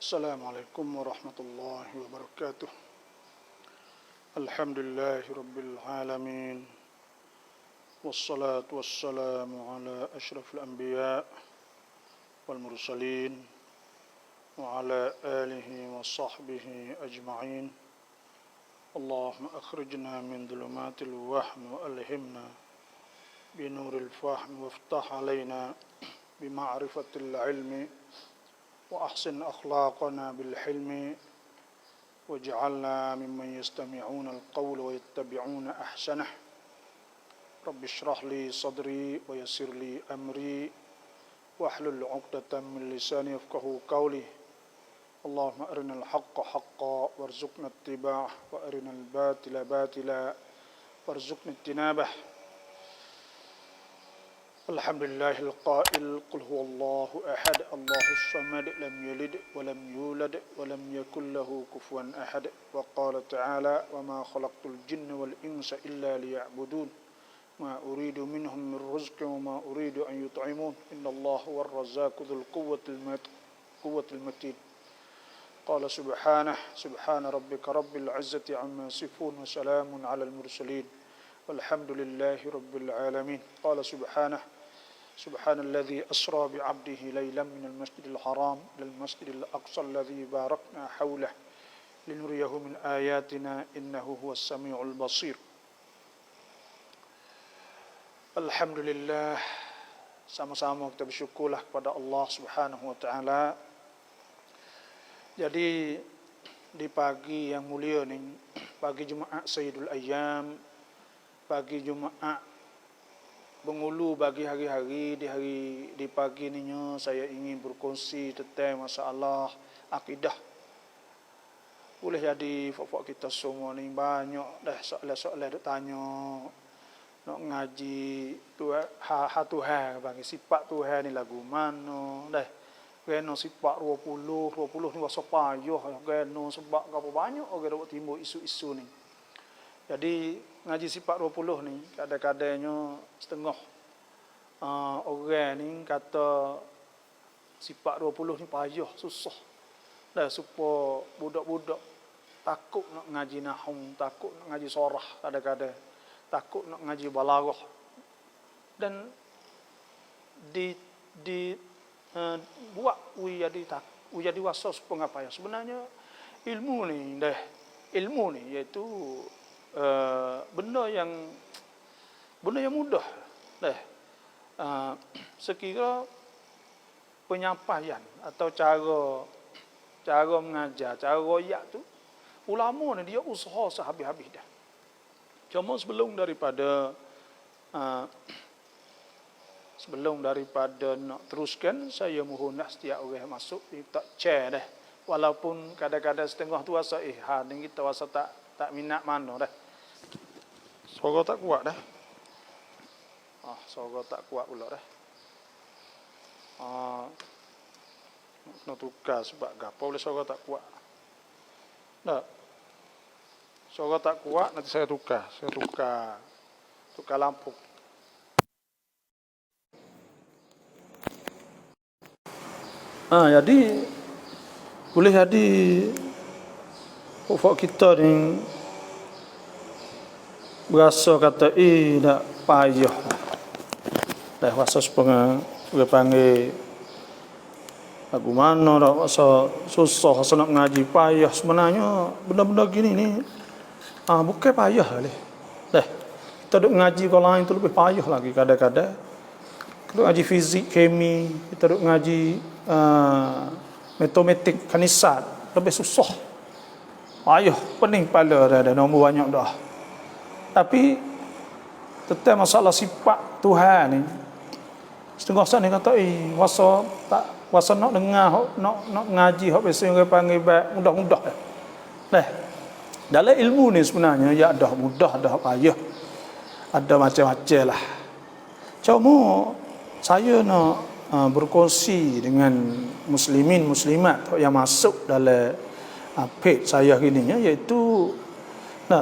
Assalamualaikum warahmatullahi wabarakatuh. Alhamdulillahi rabbil alamin. Wassalatu wassalamu ala asyrafil anbiya wal mursalin wa ala alihi wa sahbihi ajma'in. Allahumma akhrijna min dhulumatil wahmi wa alhimna binuril fahmi waftah alaina bima'rifatil ilmi wa ahsin akhlaqana bil hilmi waj'alna mimman yastami'una al-qawla wa yattabi'una ahsanah. Rabbi shrah li sadri wa yassir li amri wahlul 'uqdatam min lisani yafqahu qawli. Allahumma arinal haqqa haqqan warzuqna ittiba'ah wa arinal batila batila warzuqna ijtinabah. Alhamdulillahil qail qul huwallahu ahad Allahus samad lam yalid wa lam yulad wa lam yakul lahu kufuwan ahad. Wa qala ta'ala wa ma khalaqtul jinna wal insa illa liya'budun ma uridu minhum min rizqin wa ma uridu an yut'imun innallaha huwar razzaqu dzul quwwatil matin. Qala subhana rabbika rabbil izzati amma yasifun wa salamun 'alal mursalin walhamdulillahi rabbil alamin. Qala subhanalladzi asra bi 'abdihi laylan minal masjidil haram ilal masjidil aqsa alladzi barakna hawlahu linuriyahu min ayatina innahu huwas samiul basir. Alhamdulillah, sama-sama kita bersyukurlah kepada Allah Subhanahu wa taala. Jadi di pagi yang mulia ni, pagi Jumaat Sayyidul Ayyam, pagi Jumaat Bengulu bagi hari-hari, di pagi ninya saya ingin berkongsi tentang masalah akidah. Boleh jadi fak-fak kita semua ni banyak dah soalan-soalan duk tanya. Nak ngaji Tuhan bagi sifat Tuhan ni lagu mana dah. Kena sifat 20 ni wasa payah, kena sebab apa banyak orang duk timbul isu-isu ni. Jadi ngaji sifat 20 ni kadang-kadangnya setengah orang ni kata sifat 20 ni payah, susah. Dah supaya budak-budak takut nak ngaji nahwu, takut nak ngaji sorah kadang-kadang, takut nak ngaji balaghah. Dan buat jadi wasa supaya apa ya? Sebenarnya ilmu ni iaitu benda yang mudah dah. Sekira penyampaian atau cara mengajar, cara royak tu ulama ni dia usaha sehabis-habis dah. Cuma sebelum daripada nak teruskan, saya mohon setiap orang masuk tak share dah. Walaupun kadang-kadang setengah tu rasa ni kita rasa tak minat mana dah. Suara tak kuat dah. Suara tak kuat pula dah. Nak tukar sebab gapo boleh suara tak kuat. Tak. Suara tak kuat nanti saya tukar lampu. Jadi boleh jadi pokok kita ni berasa kata nak payah dah rasa sepengah dia panggil lagu mana dah rasa susah, rasa nak ngaji payah. Sebenarnya benda-benda gini ni bukan payah leh dah. Kita duk ngaji kalau lain tu lebih payah lagi kadang-kadang. Kita duk ngaji fizik, kemi, kita duk ngaji matematik, kanisat, lebih susah. Payah, pening kepala dah nombor banyak dah. Tapi tentang masalah sifat Tuhan ni, setengah sana kata wasa nak dengar, nak ngaji hak biasa orang panggil mudah-mudah dah. Dalam ilmu ni sebenarnya ya dah mudah, dah payah, ada macam-macam lah. Cuma saya nak berkongsi dengan muslimin muslimat yang masuk dalam page saya gini ya, iaitu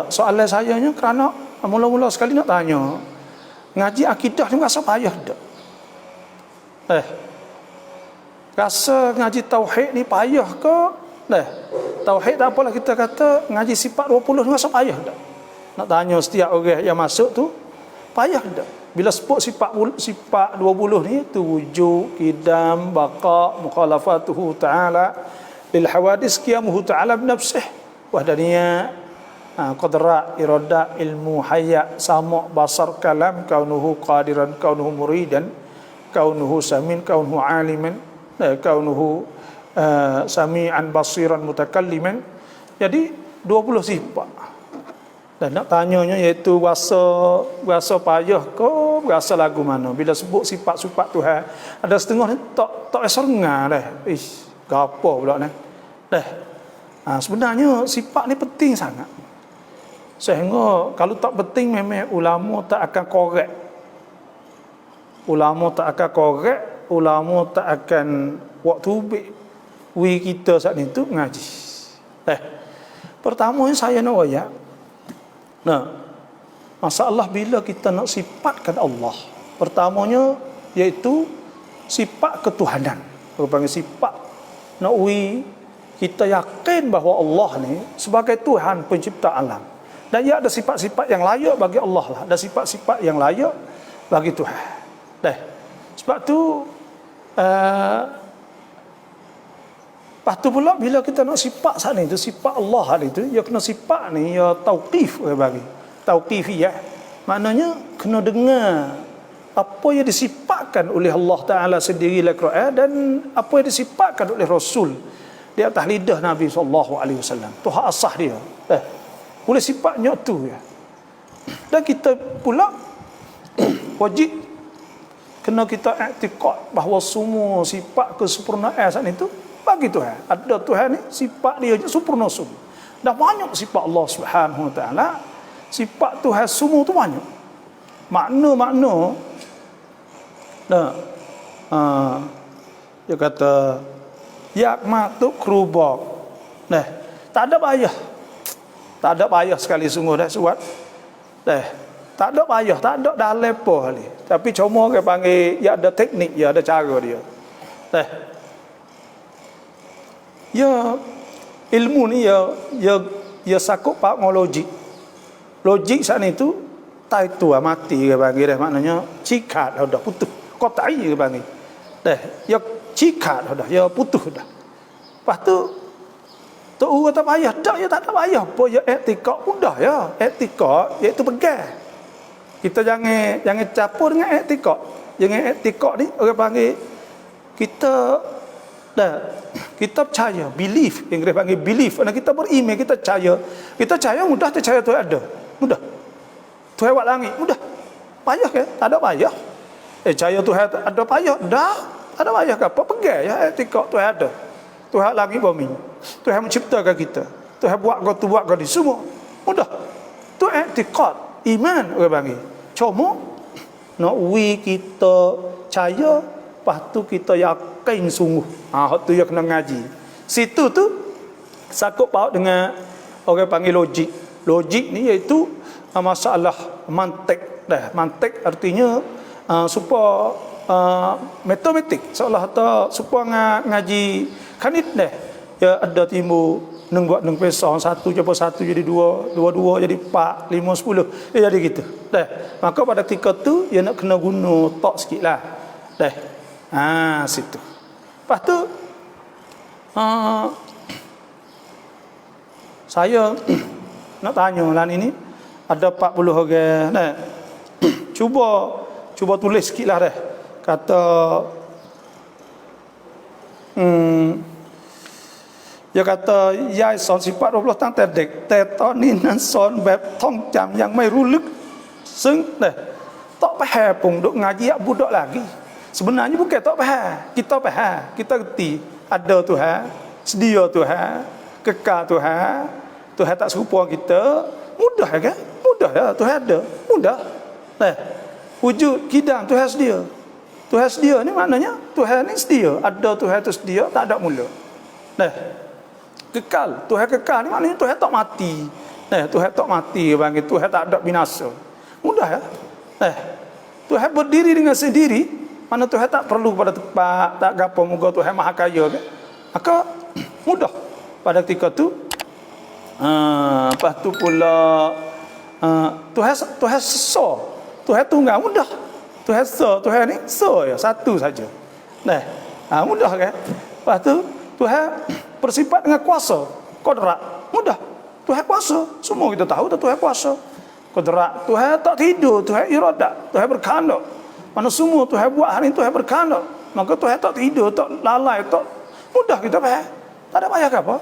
soalan saya nya kerana mula-mula sekali nak tanya, ngaji akidah ni rasa payah tak? rasa ngaji tauhid ni payah ke? Dah. Tauhid tak apalah kita kata ngaji sifat 20 ni rasa payah tak? Nak tanya setiap orang yang masuk tu, payah tak? Bila sebut sifat 20 ni tu wujud, qidam, baqa, mukhalafatuhu ta'ala lil hawadis qiyamuhu ta'ala bi nafsih wahdaniyah, qadra, irada, ilmu, haya, sama, basar, kalam, kaunuhu qadiran, kaunuhu muridan, kaunuhu samin, kaunuhu aliman, kaunuhu sami'an basiran mutakalliman. Jadi 20 sifat. Dan nak tanyanya iaitu rasa payah ke rasa lagu mana bila sebut sifat-sifat Tuhan. Ada setengah ni tak serengah dah. Gapo pula ni. Dah. Sebenarnya sifat ni penting sangat. Sehingga kalau tak penting memang ulama tak akan korek. Ulama tak akan korek, ulama tak akan waktu wi kita saat itu ngaji. Pertama saya nak ayat. Masalah bila kita nak sifatkan Allah, pertamanya iaitu sifat ketuhanan. Kita panggil sifat nak wi kita yakin bahawa Allah ni sebagai Tuhan pencipta alam. Dan ia ada sifat-sifat yang layak bagi Allah lah. Ada sifat-sifat yang layak bagi Tuhan. Sebab tu lepas tu pula bila kita nak sifat saat ni tu, sifat Allah hari tu, ya kena sifat ni ya tauqif bagi. Tauqifiyah. Maknanya kena dengar apa yang disifatkan oleh Allah Taala sendiri dalam Quran dan apa yang disifatkan oleh Rasul di atas lidah Nabi sallallahu alaihi wasallam. Tu hak asah dia. Boleh sifatnya tu ya. Dan kita pula wajib kena kita i'tiqad bahawa semua sifat kesempurnaan saat itu bagi Tuhan. Ada Tuhan ni sifat dia je sempurna semua. Dah banyak sifat Allah Subhanahu Wa Taala. Sifat Tuhan semua tu banyak. Makna-makna dia kata yak matuk krubak. Tak ada payah. Tak ada payah sekali sungguh dah suat. Tak ada payah, tak ada dalam apa ni. Tapi cuma dia panggil ya ada teknik, ya ada cara dia. Ya ilmu ni ya sakup pak logik. Logik saat itu tai tua mati ke panggil dah, maknanya cikat dah putus. Kotai ke panggil. Ya cikat dah, ya putus dah. Lepas tu kata payah, tak ya tak ada payah. Apa ya etika mudah ya. Etika iaitu pegang. Kita jangan campur dengan etika. Jangan etika ni orang panggil kita percaya, belief, yang kita panggil belief. Karena kita beriman, kita percaya mudah, percaya Tuhan ada. Mudah. Tuhan buat langit, mudah. Payah ke? Tak ada payah. Percaya Tuhan ada payah? Dah. Tak ada payah ke apa? Pegang ya etika Tuhan ada. Tuhan langit bumi. Tuhan menciptakan kita. Tuhan buat kau di semua. Mudah. Tu etika, iman orang panggil. Cuma nak kita percaya, lepas tu kita yakin sungguh. Hak tu yang kena ngaji. Situ tu sakup paut dengan orang panggil logik. Logik ni iaitu masalah mantik dah. Mantik artinya supaya matematik. Seolah supaya ngaji kanit dah. Ya ada timbul neng buat neng pesong satu jadi dua jadi 4, 5, 10. Dia jadi gitu. Dah. Maka pada ketika tu dia nak kena guna tok sikitlah. Dah. Situ. Lepas tu saya nak tanya lah ini ada 40 orang dah. Cuba tulis sikitlah dah. Kata dia kataยายสอนสิบ8 ตั้งแต่เด็กแต่ตอนนี้นั้นสอนแบบท่องจำยังไม่รู้ลึกซึ่งtak faham pun duk ngaji ya budak lagi. Sebenarnya bukan tak faham, kita reti ada Tuhan, sedia Tuhan, kekal Tuhan, Tuhan tak serupa kita, mudah kan? Mudah ya, Tuhan ada, mudah. Wujud kidam Tuhan sedia. Tuhan sedia ni maknanya Tuhan ni sedia, ada Tuhan tu sedia, tak ada mula. Kekal, Tuhan kekal ni maknanya Tuhan tak mati. Tuhan tak mati panggil Tuhan tak ada binasa. Mudah ya. Tuhan berdiri dengan sendiri, Mana Tuhan tak perlu pada tempat, tak gapo moga Tuhan maha kaya ke. Maka mudah pada ketika tu. Lepas tu pula Tuhan so. Tuhan tunggal mudah. Tuhan so, Tuhan ni so ya, satu saja. Nah, mudah kan? Lepas tu Tuhan bersifat dengan kuasa, qudrat. Mudah. Tuhan kuasa. Semua kita tahu Tuhan kuasa. Qudrat. Tuhan tak tidur, Tuhan iradat, Tuhan berkehendak. Mana semua Tuhan buat hari ni Tuhan berkehendak. Maka Tuhan tak tidur, tak lalai, tak mudah kita faham. Tak ada payah ke apa?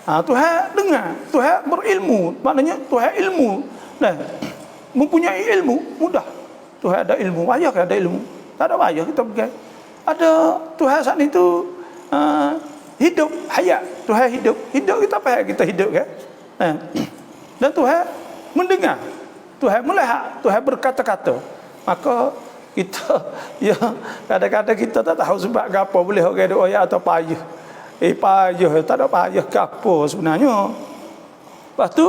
Tuhan dengar, Tuhan berilmu, maknanya Tuhan ilmu. Nah, mempunyai ilmu mudah. Tuhan ada ilmu, payah ke ada ilmu? Tak ada payah kita pergi. Ada Tuhan saat itu hidup, hayat. Tuhan hidup kita payah kita hidup kan? Dan Tuhan mendengar, Tuhan melihat, Tuhan berkata-kata. Maka kita ya kadang-kadang kita tak tahu sebab apa boleh orang ada ayat atau payah. Payah, tak ada payah ke apa sebenarnya. Lepas tu,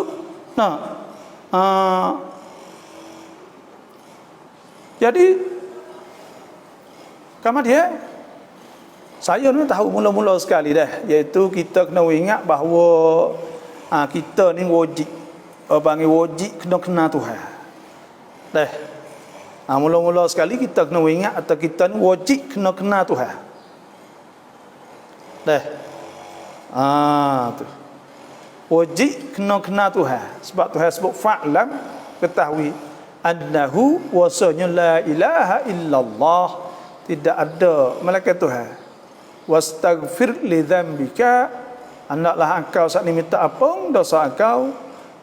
jadi, dia, saya ni tahu mula-mula sekali dah, iaitu kita kena ingat bahawa kita ni wajib, panggil wajib kena Tuhan. Dah, mula-mula sekali kita kena ingat atau kita ni wajib kena Tuhan. Dah. Tu. Wajib kena Tuhan. Sebab Tuhan sebut fa'lam, ketahui annahu wasanya la ilaha illallah, tidak ada malaikat Tuhan. Wastaghfir li dzambika, hendaklah engkau saat ini minta ampun dosa engkau,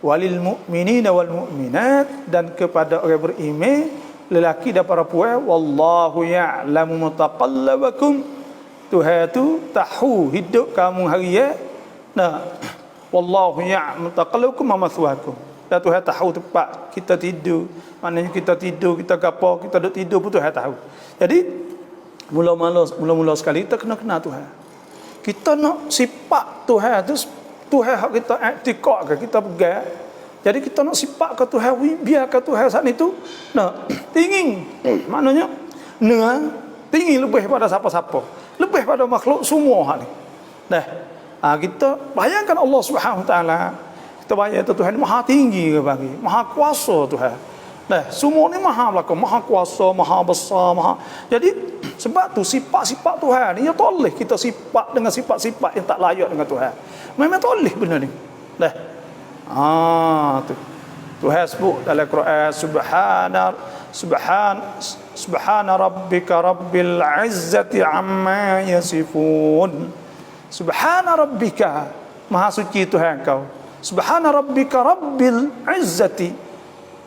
walil mu'minina wal mu'minat, dan kepada orang beriman lelaki dan para perempuan, wallahu ya'lamu mutaqallabakum, Tuhan tu tahu hidup kamu hari ya. Wallahu ya'lamu mutaqallabakum wa mathwaakum. Dan Tuhan tahu tempat kita tidur. Maknanya kita tidur, kita gapo, kita duduk tidur pun Tuhan tahu. Jadi mula-mula sekali kita kena Tuhan. Kita nak sifat Tuhan tu, Tuhan hak kita i'tiqad ke kita pegang. Jadi kita nak sifat ke Tuhan, biarkan Tuhan saat itu tinggi. Maknanya tinggi lebih pada siapa-siapa. Lebih pada makhluk semua hal ni. Kita bayangkan Allah Subhanahu Wa Taala. Kita bayangkan Tuhan Maha tinggi ke bagi, Maha kuasa Tuhan. Semua ni maha belaka, maha kuasa, maha besar, maha. Jadi sebab tu sifat-sifat Tuhan ni ya toleh kita sifat dengan sifat-sifat yang tak layak dengan Tuhan. Memang toleh benda ni. Tu. Tuhan sebut dalam Quran Subhana rabbika rabbil izzati amma yasifun. Subhana rabbika, maha suci Tuhan kau. Subhana rabbika rabbil izzati,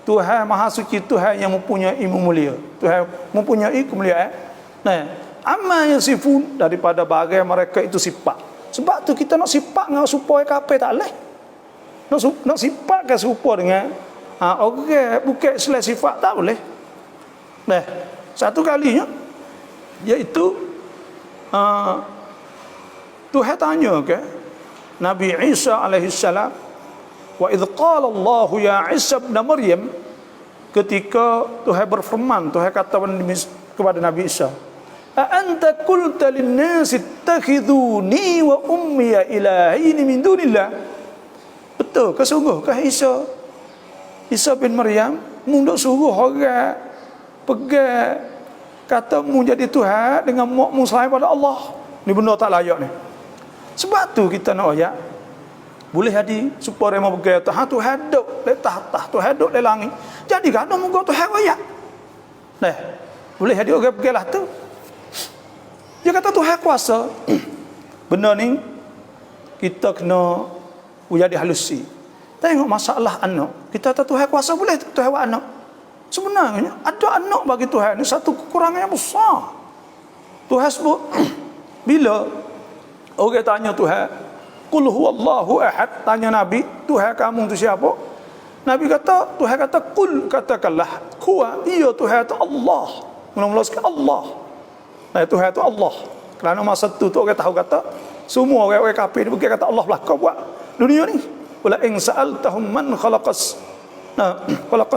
Tuhan maha suci, Tuhan yang mempunyai mulia. Tuhan mempunyai kemuliaan. Amma yasifun, daripada bagai mereka itu sifat. Sebab tu kita nak sifat dengan supaya kafir tak boleh. Nak sifat ke serupa dengan orang bukan selain sifat tak boleh. Satu kalinya iaitu Tuhan tanya ke Nabi Isa alaihi salam, wa idh qala Allah ya Isa ibn Maryam, ketika Tuhan berfirman, Tuhan kata kepada Nabi Isa, a anta qulta lin-nas ittakhiduni wa ummi ilahaini min dunillah. Betul ke sungguh ke Isa bin Maryam munduk suruh orang pegang kata mu jadi Tuhan dengan mu selain pada Allah? Ni benda tak layak ni. Sebab tu kita nak ayat boleh jadi supaya mau pegang Tuhan duduk di tahta, Tuhan duduk di langit. Jadi kan nak muka Tuhan ayat. Boleh jadi orang pegang lah tu. Dia kata Tuhan kuasa. Benda ni kita kena jadi halusi. Tengok masalah anak. Kita kata Tuhan kuasa, boleh Tuhan buat anak. Sebenarnya ada anak bagi Tuhan ni satu kekurangan yang besar. Tuhan sebut bila orang tanya Tuhan, qul huwallahu ahad, tanya Nabi, Tuhan kamu tu siapa? Nabi kata, Tuhan kata qul, katakanlah huwa, ia Tuhan itu Allah. Mula-mula sekali Allah. Tuhan itu Allah. Kerana masa tu orang tahu kata semua orang kafir bukan kata Allah lah kau buat dunia ni. Wala in sa'altahum man khalaqas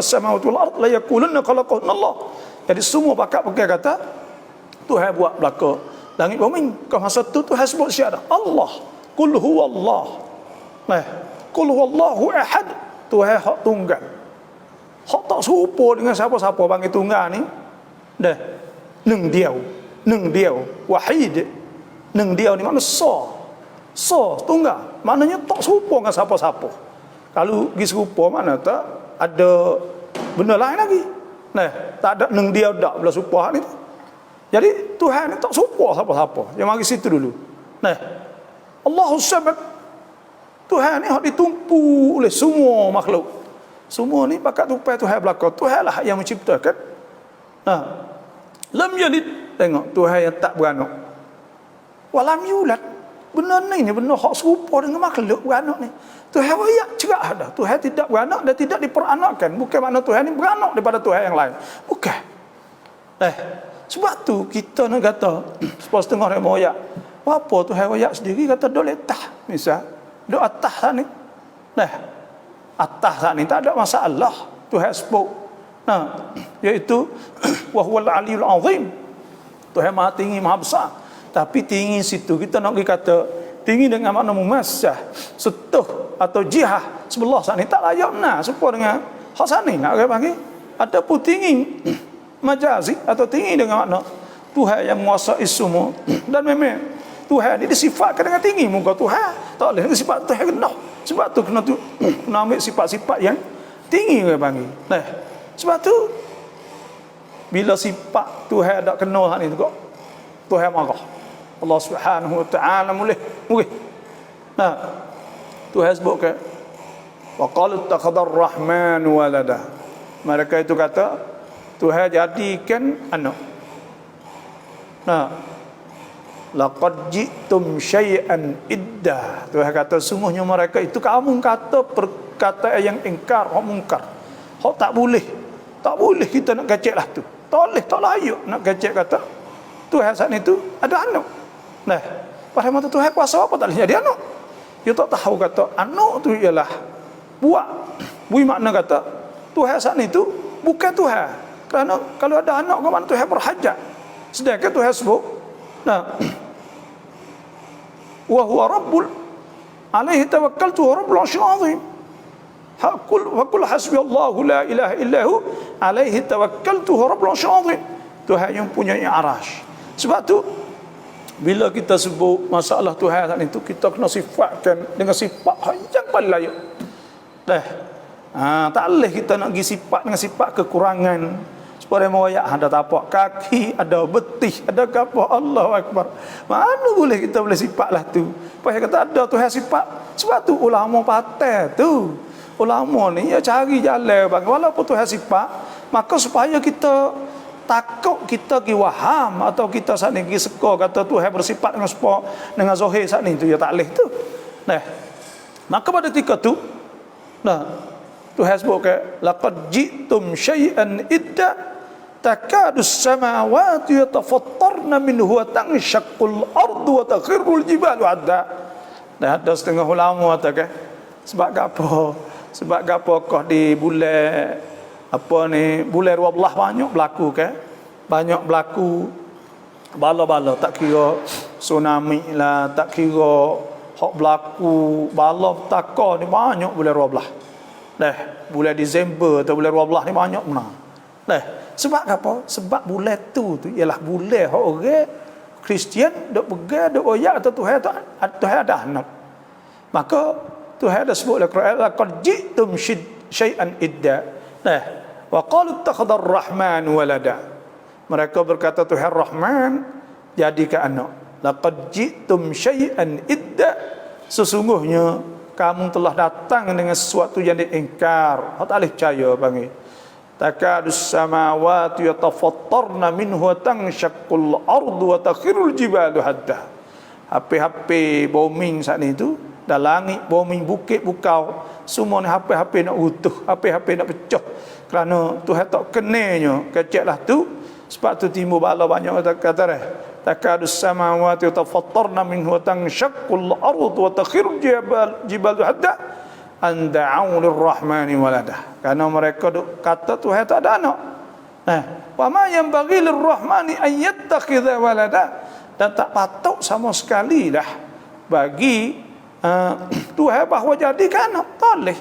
samawati wal ard la yaqulunna khalaqahunna Allah. Jadi semua pakak pakai kata Tuhan buat belaka langit bumi. Kau masa tu Tuhan sebut syahadah Allah, qul huwallah. Nah, qul huwallahu ahad. Tuhan hak tunggal. Hak tak serupa dengan siapa-siapa panggil tunggal ni. Dah. Neng dia wahid. Neng dia ni makna so tunggal. Maknanya tak serupa dengan siapa-siapa. Kalau pergi serupa mana tak ada benda lain lagi. Nah, tak ada neng dia dak belah serupa ni. Jadi Tuhan ni tak serupa siapa-siapa. Yang mari situ dulu. Nah, Allahus Samad. Tuhan ni hak ditumpu oleh semua makhluk. Semua ni pakat tupai Tuhan belaka. Tuhan lah yang menciptakan. Nah, lam yalid, tengok Tuhan yang tak beranak. Walam yulad. Benda ni benda hak serupa dengan makhluk beranak ni. Tuhan royak cerah dah. Tuhan tidak beranak dan tidak diperanakkan. Bukan makna Tuhan ni beranak daripada Tuhan yang lain. Bukan. Sebab tu kita nak kata setengah orang royak. Apa Tuhan royak sendiri kata dok letah. Misal dok atas sana ni. Atas sana ni tak ada masalah. Tuhan sebut. Iaitu wa huwal aliyul azim. Tuhan Maha tinggi, Maha besar. Tapi tinggi situ kita nak kata tinggi dengan makna mumassah, setuh atau jihah sebelah sana tak layak nah serupa dengan hak sana nak orang panggil. Ada pun tinggi majazi atau tinggi dengan makna Tuhan yang menguasai semua. Dan memang Tuhan dia disifatkan dengan tinggi muka Tuhan. Tak boleh dengan sifat Tuhan rendah. Sebab tu kena ambil sifat-sifat yang tinggi orang panggil. Sebab tu bila sifat Tuhan tak kena hak ni tu Tuhan marah. Allah Subhanahu wa taala mulih. Tuhan sebut ke wa qalu takhadar rahman walada. Mereka itu kata Tuhan jadikan anak. Laqad ji'tum syai'an idda. Tuhan kata sungguhnya mereka itu kamu kata perkataan yang ingkar, hak mungkar. Hak tak boleh kita nak kecek lah tu. Tak boleh, tak layak nak kecek kata Tuhan saat itu ada anak. Pada mata Tuhan kuasa apa tak boleh jadi anak. Dia tak tahu kata anak tu ialah buat. Bui makna kata Tuhan saat itu bukan Tuhan. Kerana kalau ada anak ke mana Tuhan berhajat. Sedangkan Tuhan sebut wa huwa rabbul alaihi tawakkaltu wa rabbul arsyil azim. Hakul hasbiyallahu la ilaha illahu alaihi tawakkaltu wa rabbul arsyil azim. Tuhan yang punya arasy. Sebab tu bila kita sebut masalah Tuhan saat itu kita kena sifatkan dengan sifat yang paling layak. Tak boleh kita nak pergi sifat dengan sifat kekurangan. Supaya meroyak ada tapak kaki, ada betih, ada kapal. Allahu Akbar. Mana boleh kita boleh sifat lah tu. Supaya kata ada Tuhan sifat. Sebab tu ulama patah tu. Ulama ni ya cari jalan bang. Walaupun Tuhan sifat, maka supaya kita takut kita pergi waham atau kita saat ni pergi seka kata Tuhan bersifat dengan sepa dengan zahir saat ni tu ya tak boleh tu. Maka pada ketika tu Tuhan sebut ke laqad ji'tum syai'an idda takadu as-samawati yatafattarna minhu wa tanshaqqul ardu wa takhirrul jibalu hadda. Ada setengah ulama kata ke sebab apa? Sebab apa kau di bulan apa ni bulan 12 banyak berlaku ke? Banyak berlaku bala-bala tak kira tsunami lah, tak kira hak berlaku bala petaka ni banyak bulan 12. Bulan Disember atau bulan 12 ni banyak benar. Sebab apa? Sebab bulan tu ialah bulan hak orang Kristian dok pegang dok royak atau Tuhan ada anak. Maka Tuhan ada sebut dalam Quran laqad ji'tum syai'an idda. Wa qalu ittakhadar rahman walada. Mereka berkata Tuhan Rahman jadikan anak. Laqad ji'tum syai'an idda. Sesungguhnya kamu telah datang dengan sesuatu yang diingkar. Tak boleh percaya panggil. Takadus samawati yatafattarna minhu wa tanshaqqul ardu wa takhirul jibalu hadda. Hape-hape booming saat ni tu, dah langit booming bukit bukau, semua ni hape-hape nak utuh, hape-hape nak pecah. Kerana Tuhan tak kenanya keceklah tu. Sebab tu timbul bala banyak kata dah. Takadus samawati yatafattarna minhu wa tanshaqqul ardu wa takhirul jibalu hadda an da'u lirrahmani walada. Karena mereka kata Tuhan tak ada anak. Wa ma yanbaghi lirrahmani an yattakhidha walada. Dan tak patut sama sekali dah bagi Tuhan bahawa jadikan anak. Tak boleh.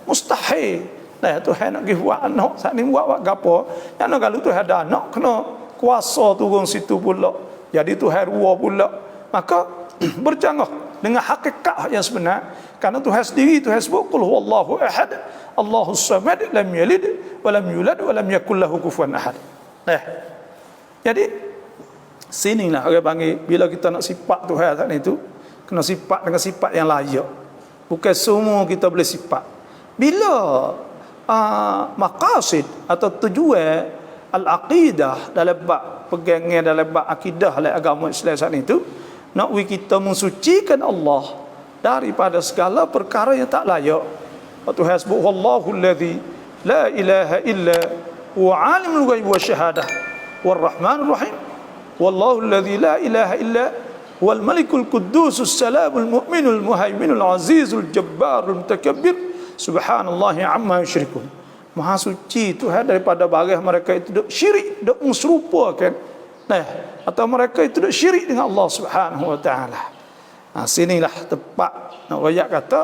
Mustahil. Tuhan nak pergi buat anak, saat ni buat gapo? Yang nak kalau Tuhan ada anak, kena kuasa turun situ pula. Jadi Tuhan rua pula. Maka bercanggah dengan hakikat yang sebenar. Karena Tuhan sendiri Tuhan sebut qul huwallahu ahad, Allahus samad, lam yalid wa lam yulad wa lam yakul lahu kufuwan ahad. Jadi sinilah orang panggil bila kita nak sifat Tuhan saat itu, kena sifat dengan sifat yang layak. Bukan semua kita boleh sifat. Bila maqasid atau tujuan al-aqidah dalam bab pegangan dalam bab akidah dalam agama Islam saat itu, nak kita mensucikan Allah daripada segala perkara yang tak layak. Tuhan sebut wallahu allazi la ilaha illa huwa alimul ghaib wasyahadah warrahmanur rahim. Wallahu allazi la ilaha illa huwal malikul quddusus salamul mu'minul muhaiminul azizul jabbarul mutakabbir subhanallahi amma yusyrikun. Maha suci Tuhan daripada barang mereka itu duk syirik, duk menserupakan. Atau mereka itu duk syirik dengan Allah Subhanahu wa taala. Sinilah tepat nak royak kata,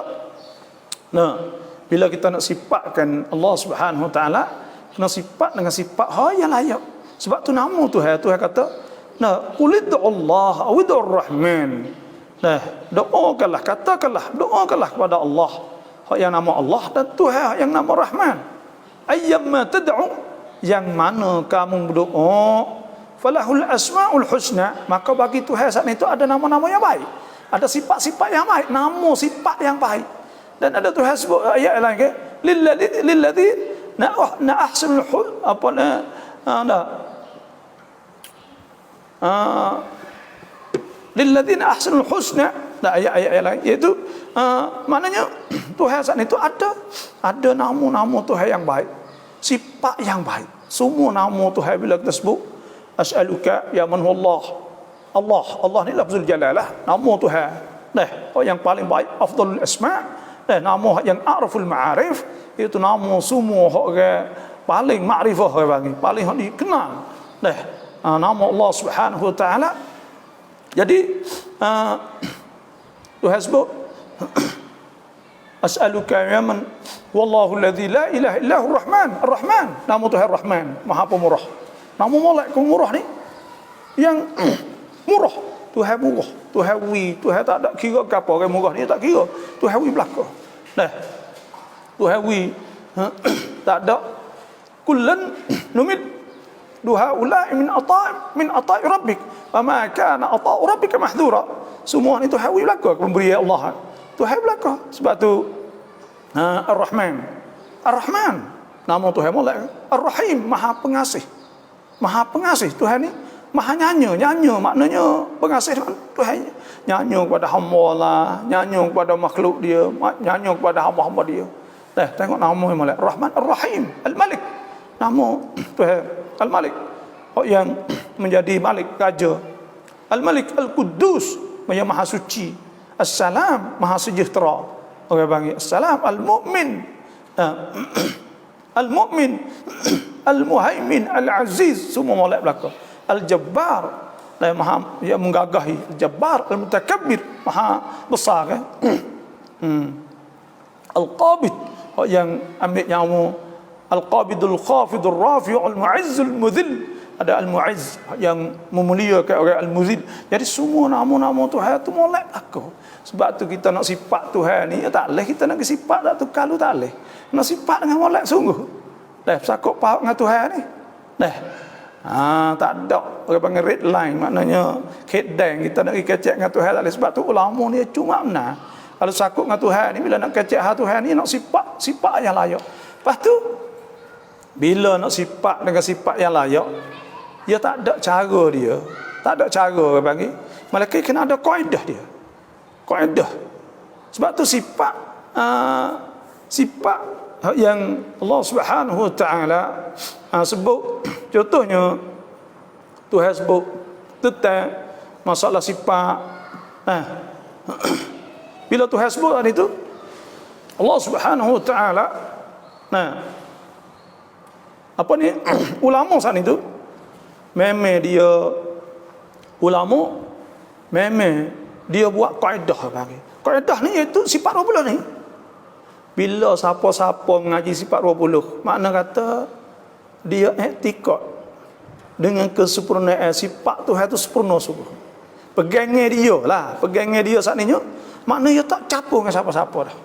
bila kita nak sifatkan Allah Subhanahu wa taala, kena sifat dengan sifat yang layak. Sebab tu nama Tuhan kata, qul Allah awidur rahman. Doakanlah, katakanlah, doakanlah kepada Allah yang nama Allah dan Tuhan yang nama Rahman. Ayyamma tad'u, yang mana kamu berdoa, falahul asmaul husna, maka bagi Tuhan saat itu ada nama-nama yang baik, ada sifat-sifat yang baik, nama sifat yang baik. Dan ada Tuhan sebut ayat lain ke, lilladzi na ahsanul lilladzina ahsanul husna. Ayat-ayat lain iaitu maknanya Tuhan saat itu ada nama-nama Tuhan yang baik, sifat yang baik. Semua nama Tuhan bila kita sebut as'aluka ya man huwallah, Allah ni lafzul jalalah, nama Tuhan. Yang paling baik, afdalul asma', nama yang a'raful ma'arif, itu nama semua orang paling makrifah, paling dikenal. Nama Allah Subhanahu wa taala. Jadi Tuhan sebut as'aluka ya man wallahu alladhi la ilaha illa huwa ar-rahman. Nama Tuhan Rahman, Maha Pemurah. Nama molek pemurah ni yang murah. Tuhan murah, Tuhan Tuhan tak ada kira apa orang murah ni, tak kira. Tuhan belaka. Tuhan tak ada kullan numid duha ulai min ata'i rabbik wa ma kana ata'u rabbika mahdhura. Semua itu Tuhan belaka, pemberian Allah. Tuhan belaka. Sebab tu Ar-Rahman, nama Tuhan molek. Ar-Rahim, Maha Pengasih. Maha Pengasih Tuhan ni, Maha nyanya maknanya pengasih Tuhan. Nyanya kepada hamba lah, nyanya kepada makhluk dia, nyanya kepada hamba-hamba dia. Tengok nama yang molek. Rahman, Ar-Rahim, Al-Malik. Nama Tuhan Al-Malik, yang menjadi Malik, raja. Al-Malik, Al-Quddus, yang Maha Suci. As-Salam, Maha Sejahtera. Orang panggil As-Salam. Al-Mu'min, Al-Mu'min, Al-Muhaimin, Al-Aziz, semua molek belaka. Al-Jabbar, Maha yang menggagahi. Al-Jabbar, Al-Mutakabbir, Maha besar. Al-Qabid, yang ambil nyawa. Al-Qabidul Khafidul Rafi'ul Mu'izzul Mudhil. Ada Al-Mu'izz yang memuliakan orang Al-Mudhil. Jadi semua nama-nama Tuhan tu molek aku. Sebab tu kita nak sifat Tuhan ni, tak boleh kita nak sifat tak tu kalau tak boleh. Nak sifat dengan molek sungguh. Sakut pahak dengan Tuhan ni. Tak ada orang panggil red line, maknanya kedeng kita nak kecek dengan Tuhan tak boleh. Sebab tu ulama ni cuma benar. Kalau sakut dengan Tuhan ni, bila nak kecek hati Tuhan ni, nak sifat yang layak. Lepas tu bila nak sifat dengan sifat yang layak, dia tak ada cara dia. Tak ada cara orang panggil. Malaikat kena ada kaedah dia. Kaedah. Sebab tu sifat yang Allah Subhanahu wa taala sebut, contohnya Tuhan sebut tentang masalah sifat. Bila Tuhan sebut itu, Allah Subhanahu wa taala apa ni ulama saat itu memang dia ulama memang dia buat kaedah bagi. Kaedah ni iaitu sifat 20 ni. Bila siapa-siapa mengaji sifat 20, makna kata dia i'tikad dengan kesempurnaan sifat Tuhan itu sempurna sungguh. Pegangnya dia saat ni makna dia tak campur dengan siapa-siapa dah.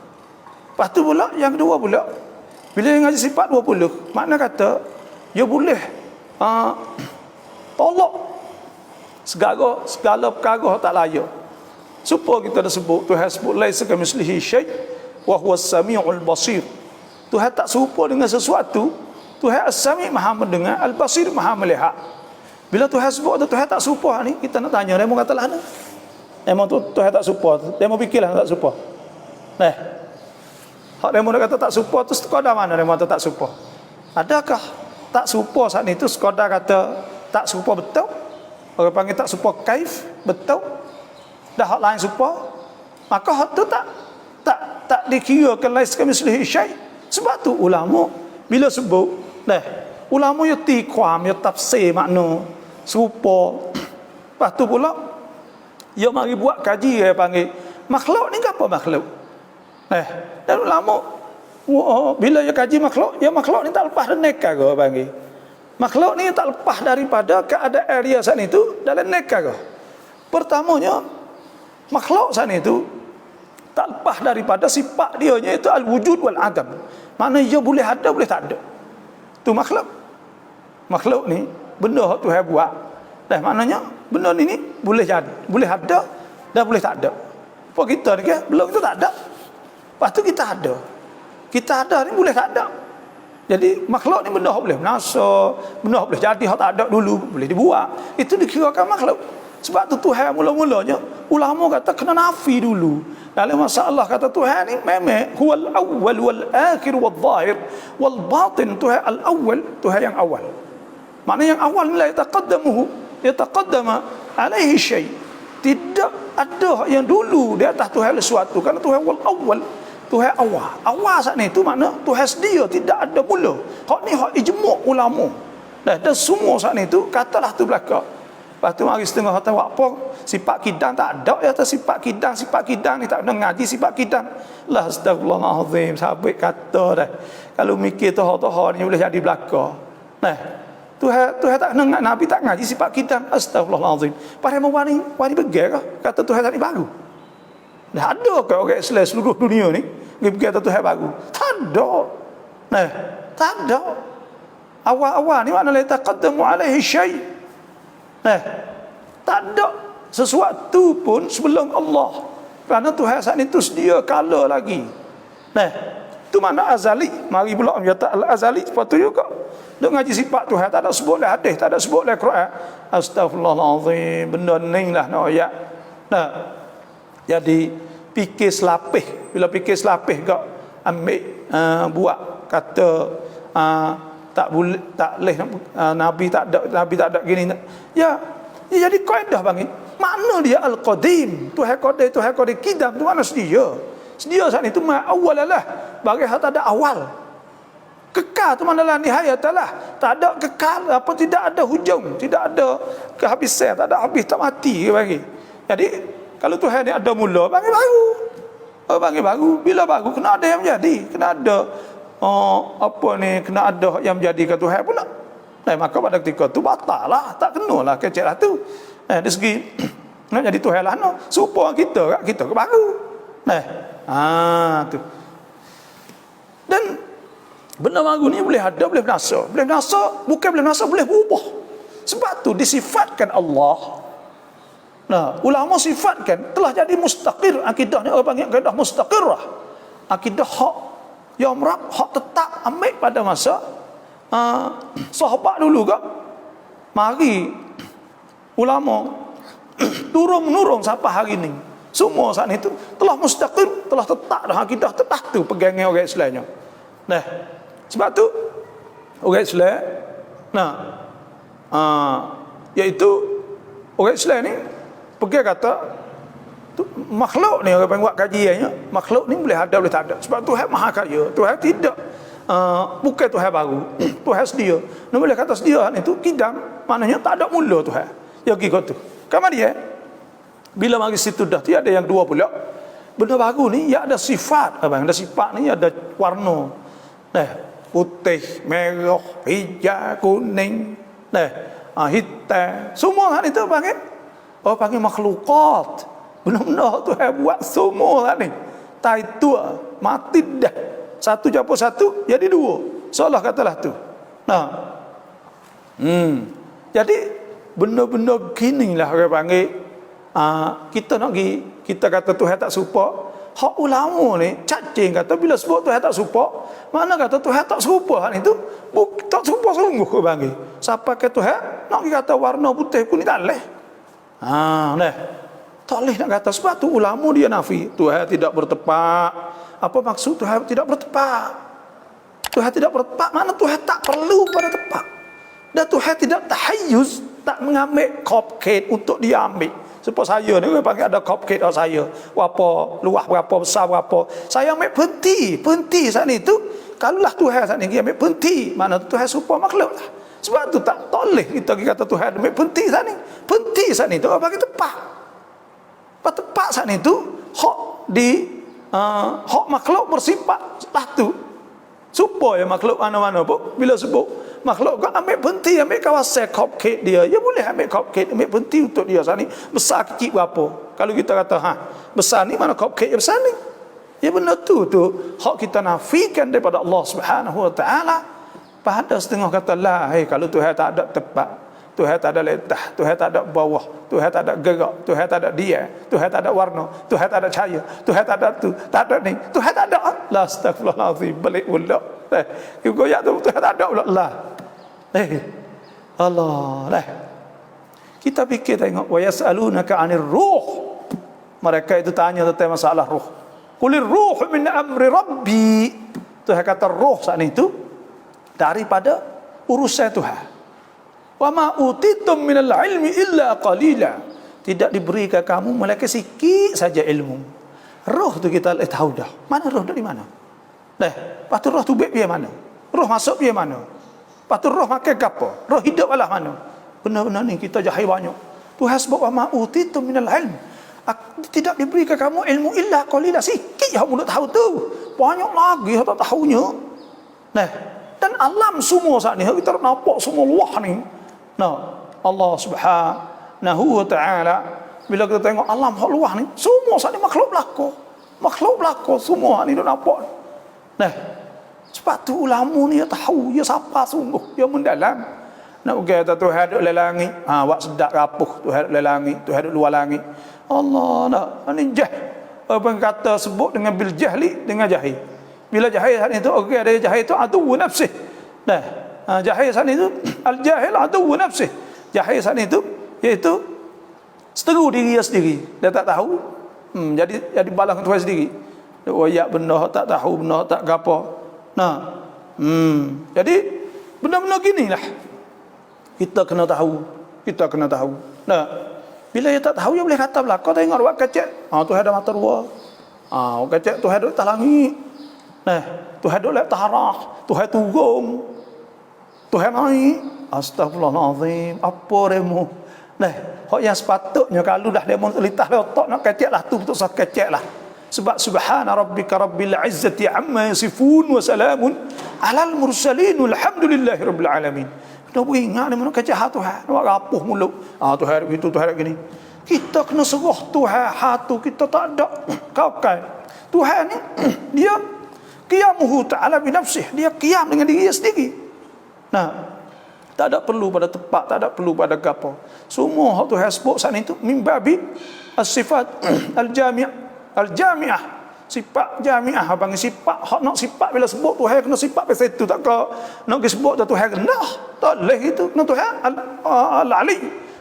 Lepas tu pula yang kedua pula, bila dia ngaji sifat 20, makna kata dia boleh tolak segala perkara tak layak. Supaya kita dah sebut Tuhan sebut laisa kamitslihi syai' wa huwas samiul basir. Tuhan tak serupa dengan sesuatu. Tuhan as-sami' maha mendengar, al-basir maha melihat. Bila Tuhan sebut Tuhan tak serupa ni, kita nak tanya demo katalah ada. Demo tu Tuhan tak serupa, demo fikirlah tak serupa. Nah. Hak demo nak kata tak serupa tu sekadar mana demo tak serupa? Adakah tak serupa saat itu sekadar kata tak serupa betul? Orang panggil tak serupa kaif betul? Dah hak lain serupa, maka hak tu tak dikirakan laisa kamitslihi syai'. Sebab tu ulama bila sebut ulama ya tiqam ya tafsir makna serupa. Lepas tu pula dia mari buat kaji dia panggil makhluk ni apa makhluk. Dan ulama bila dia kaji makhluk ni tak lepas dari nekar ke panggil. Makhluk ni tak lepas daripada keadaan dia saat itu dalam nekar ke. Pertamanya makhluk saat itu tak lepas daripada sifat dia iaitu al-wujud wal adam. Maknanya dia boleh ada boleh tak ada. Tu makhluk. Makhluk ni benda yang Tuhan buat. Dah maknanya benda ni boleh jadi, boleh ada dan boleh tak ada. Apa kita ni ke belum itu tak ada. Lepas tu kita ada. Kita ada ni boleh tak ada. Jadi makhluk ni benda yang boleh menasa, benda yang boleh jadi yang tak ada dulu boleh dibuat. Itu dikirakan makhluk. Sebab tu Tuhan mula-mulanya ulama kata kena nafi dulu. Dalam masalah kata Tuhan ni memang huwal awwal wal akhir wal zahir wal batin. Tuhan al-awwal, Tuhan yang awal. Maknanya yang awal ni la yataqaddama alaihi syai'. Tidak ada yang dulu di atas Tuhan sesuatu. Kerana Tuhan wal awwal, Tuhan awal. Awal saat ni tu makna Tuhan sedia, tidak ada mula. Hak ni hak ijma' ulama. Dan semua saat ni tu katalah tu belakang. Lepas tu mari setengah kata apa sifat kidang tak ada ya atas sifat kidang ni tak pernah ngaji sifat kidang. Lah astagfirullahalazim sahabat kata dah. Kalau mikir toh ni boleh jadi belaka. Tuhan tak nak Nabi tak ngaji sifat kidang. Astagfirullahalazim. Pada wani begar kata Tuhan tak baru. Dah ada ke orang Islam seluruh dunia ni kata Tuhan baru? Tak ada. Tak ada. Awal-awal ni makna la taqaddamu alaihi syai'. Tak ada sesuatu pun sebelum Allah. Kerana Tuhan saat itu sedia kala lagi. Itu mana azali. Mari pula menyata al-azali sepatu juga. Duk ngaji sifat Tuhan tak ada sebut oleh hadis, tak ada sebut oleh Quran. Astagfirullahalazim. Benda ni lah nak ayat. Jadi fikir selapih. Bila fikir selapih kau ambil buat kata tak boleh Nabi tak ada gini. Ya jadi kaedah bang. Mana dia al-qadim? Tuhan qadim kidam tu mana sedia? Sedia saat itu awalalah. Bagi hak tak ada awal. Kekal tu manalah nihayatalah. Tak ada kekal apa tidak ada hujung, tidak ada kehabisan, tak ada habis tak mati bagi. Jadi kalau Tuhan ni ada mula bagi baru. Bagi baru. Bila baru kena ada yang jadi, kena ada kena ada yang menjadikan Tuhan pula. Maka pada ketika tu batal lah, tak kenalah kecil lah tu. Dari segi nak jadi Tuhan lah no. Supaya kita ke baru. Tu. Dan benda baru ni boleh ada, boleh binasa. Boleh binasa, bukan boleh binasa, boleh berubah. Sebab tu disifatkan Allah. Ulama sifatkan telah jadi mustaqir. Akidah ni orang panggil akidah mustaqirah. Akidah hak yang merap, hak tetap ambil pada masa sahabat dulu ke. Mari ulama turun-menurun sampai hari ni. Semua saat itu telah mustaqir, telah tetap dah akidah tetap tu pegangnya orang Islamnya. Sebab tu orang Islam iaitu orang Islam ni pergi kata makhluk ni orang buat kajiannya, makhluk ni boleh ada boleh tak ada. Sebab Tuhan maha kaya. Tuhan tidak bukan Tuhan baru. Tuhan sedia. Nak boleh kata sedia itu kidam, maknanya tak ada mula Tuhan. Ya kikot tu. Kamu dia bila mari situ dah tiada yang dua pula. Benda baru ni ya ada sifat, abang, ada sifat ni ada warna. Nah, putih, merah, hijau, kuning, nah, hitam. Semua hal itu panggil panggil makhlukat. Benar-benar Tuhan buat semua hal ni. Tai tua, mati dah. Satu campur satu jadi dua. Seolah katalah tu. Nah. Jadi benda-benda gini lah orang panggil kita nak pergi, kita kata Tuhan tak serupa. Hak ulama ni cacing kata bila sebut Tuhan tak serupa, mana kata Tuhan tak serupa hal itu tak serupa sungguh ke panggil. Siapa kata Tuhan nak kata warna putih kuning tak leh. Nah. Tak boleh nak kata sebab tu ulama dia nafi Tuhan tidak bertepak. Apa maksud Tuhan tidak bertepak? Tuhan tidak bertepak mana Tuhan tak perlu pada tepak. Dan Tuhan tidak tahayyuz, tak mengambil cupcake untuk dia ambil. Seperti saya ni panggil ada cupcake kat saya. Berapa luas berapa besar berapa. Saya ambil penti saat ni tu. Kalaulah Tuhan saat ni ambil penti, mana Tuhan serupa makhluk lah. Sebab tu tak boleh kita kata Tuhan ambil penti saat ni. Penti saat ni tu bagi tepak. Tepat saat itu hak hak makhluk bersifat lah tu supaya makhluk mana-mana pun bila sebut makhluk kau ambil penti, ambil kawasan cupcake dia, ya boleh ambil cupcake, ambil penti untuk dia saat ni besar kecil berapa. Kalau kita kata besar ni mana cupcake yang besar ni, ya benar tu hak kita nafikan daripada Allah Subhanahu Wa Taala. Pada setengah kata lah, kalau Tuhan tak ada tepat, Tuhan tak ada letah, Tuhan tak ada bawah, Tuhan tak ada gerak, Tuhan tak ada dia, Tuhan tak ada warna, Tuhan tak ada cahaya, Tuhan tak ada tu, tak ada ni, Tuhan tak ada. La astagfirullahalazim, balik pula. Goyak tu Tuhan tak ada pula lah. Allah. Kita fikir tengok wa yasalunaka 'anir ruh. Mereka itu tanya tentang masalah ruh. Qulir ruh min amri rabbi. Tuhan kata ruh saat itu daripada urusan Tuhan. Wa ma utitum minal ilmi illa qalila. Tidak diberikan kamu melainkan sikit saja ilmu. Roh tu kita tahu dah. Mana roh dari mana? Lepas tu roh tu baik dia mana? Roh masuk dia mana? Lepas tu roh makan apa? Roh hidup alah mana? Benar-benar ni kita jahil banyak. Tuhan sebut wa ma utitum minal ilmi. Tidak diberikan kamu ilmu illa qalila. Sikit yang mulut tahu tu. Banyak lagi yang tak tahunya. Dan alam semua saat ni kita nampak semua luah ni. Allah Subhanahu Wa Taala bila kita tengok alam hak luah ni semua saat ni makhluk belaka semua ni dia nampak. Sebab tu ulama ni dia tahu dia siapa sungguh dia mendalam. Nak kata Tuhan duduk dalam langit, wak sedap rapuh Tuhan duduk dalam langit, Tuhan duduk luar langit. Allah nak ni jah apa yang kata sebut dengan bil jahli dengan jahil. Bila jahil saat itu ada jahil itu adu nafsih. Jahil saat itu al-jahil adu nafsih. Jahil saat itu iaitu seteru diri dia sendiri. Dia tak tahu. Jadi balas Tuhan sendiri. Dia wayak benda tak tahu, benda tak gapo. Jadi benda-benda ginilah. Kita kena tahu. Bila dia tak tahu dia boleh kata belaka tengok buat kecek. Tuhan ada mata dua. Kecek Tuhan duduk atas langit. Tuhan duduk atas harah, Tuhan turun, Tuhan naik. Astagfirullahalazim. Apa demo? Hak yang sepatutnya kalau dah demo litah le otak nak kecek lah tu betul sah kecek lah. Sebab subhana rabbika rabbil izzati amma yasifun wa salamun alal mursalin walhamdulillahi rabbil alamin. Dah ingat dia nak kecek hak Tuhan, nak rapuh mulut. Tuhan begitu, Tuhan gini. Kita kena serah Tuhan hatu kita tak ada. Kau kan. Tuhan ni dia qiyamuhu ta'ala bi nafsih, dia qiyam dengan diri dia sendiri. Tak ada perlu pada tepat, tak ada perlu pada gapo. Semua hak Tuhan sebut saat itu mimbabi as-sifat al-jami'ah. Sifat jami'ah abang sifat hak nak sifat bila sebut Tuhan kena sifat pasal itu tak ke nak sebut Tuhan rendah. Tak leh itu. Kena Tuhan al-ali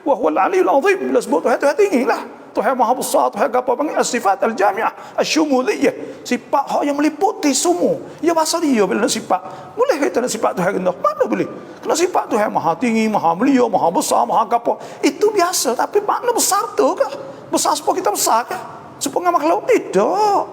wa huwa al-aliyyul azim. Bila sebut Tuhan tinggilah. Tuhan Maha Besar, Tuhan apa panggil as-sifat al-jami'ah, asy-syumuliyah. Sifat hak yang meliputi semua. Ya bahasa dia bila nak sifat. Boleh kita nak sifat Tuhan rendah? Mana boleh? Kena sifat Tuhan Maha tinggi, Maha mulia, Maha besar, Maha apa. Itu biasa, tapi makna besar tu kah? Besar supaya kita besar kah? Supaya makhluk tidak.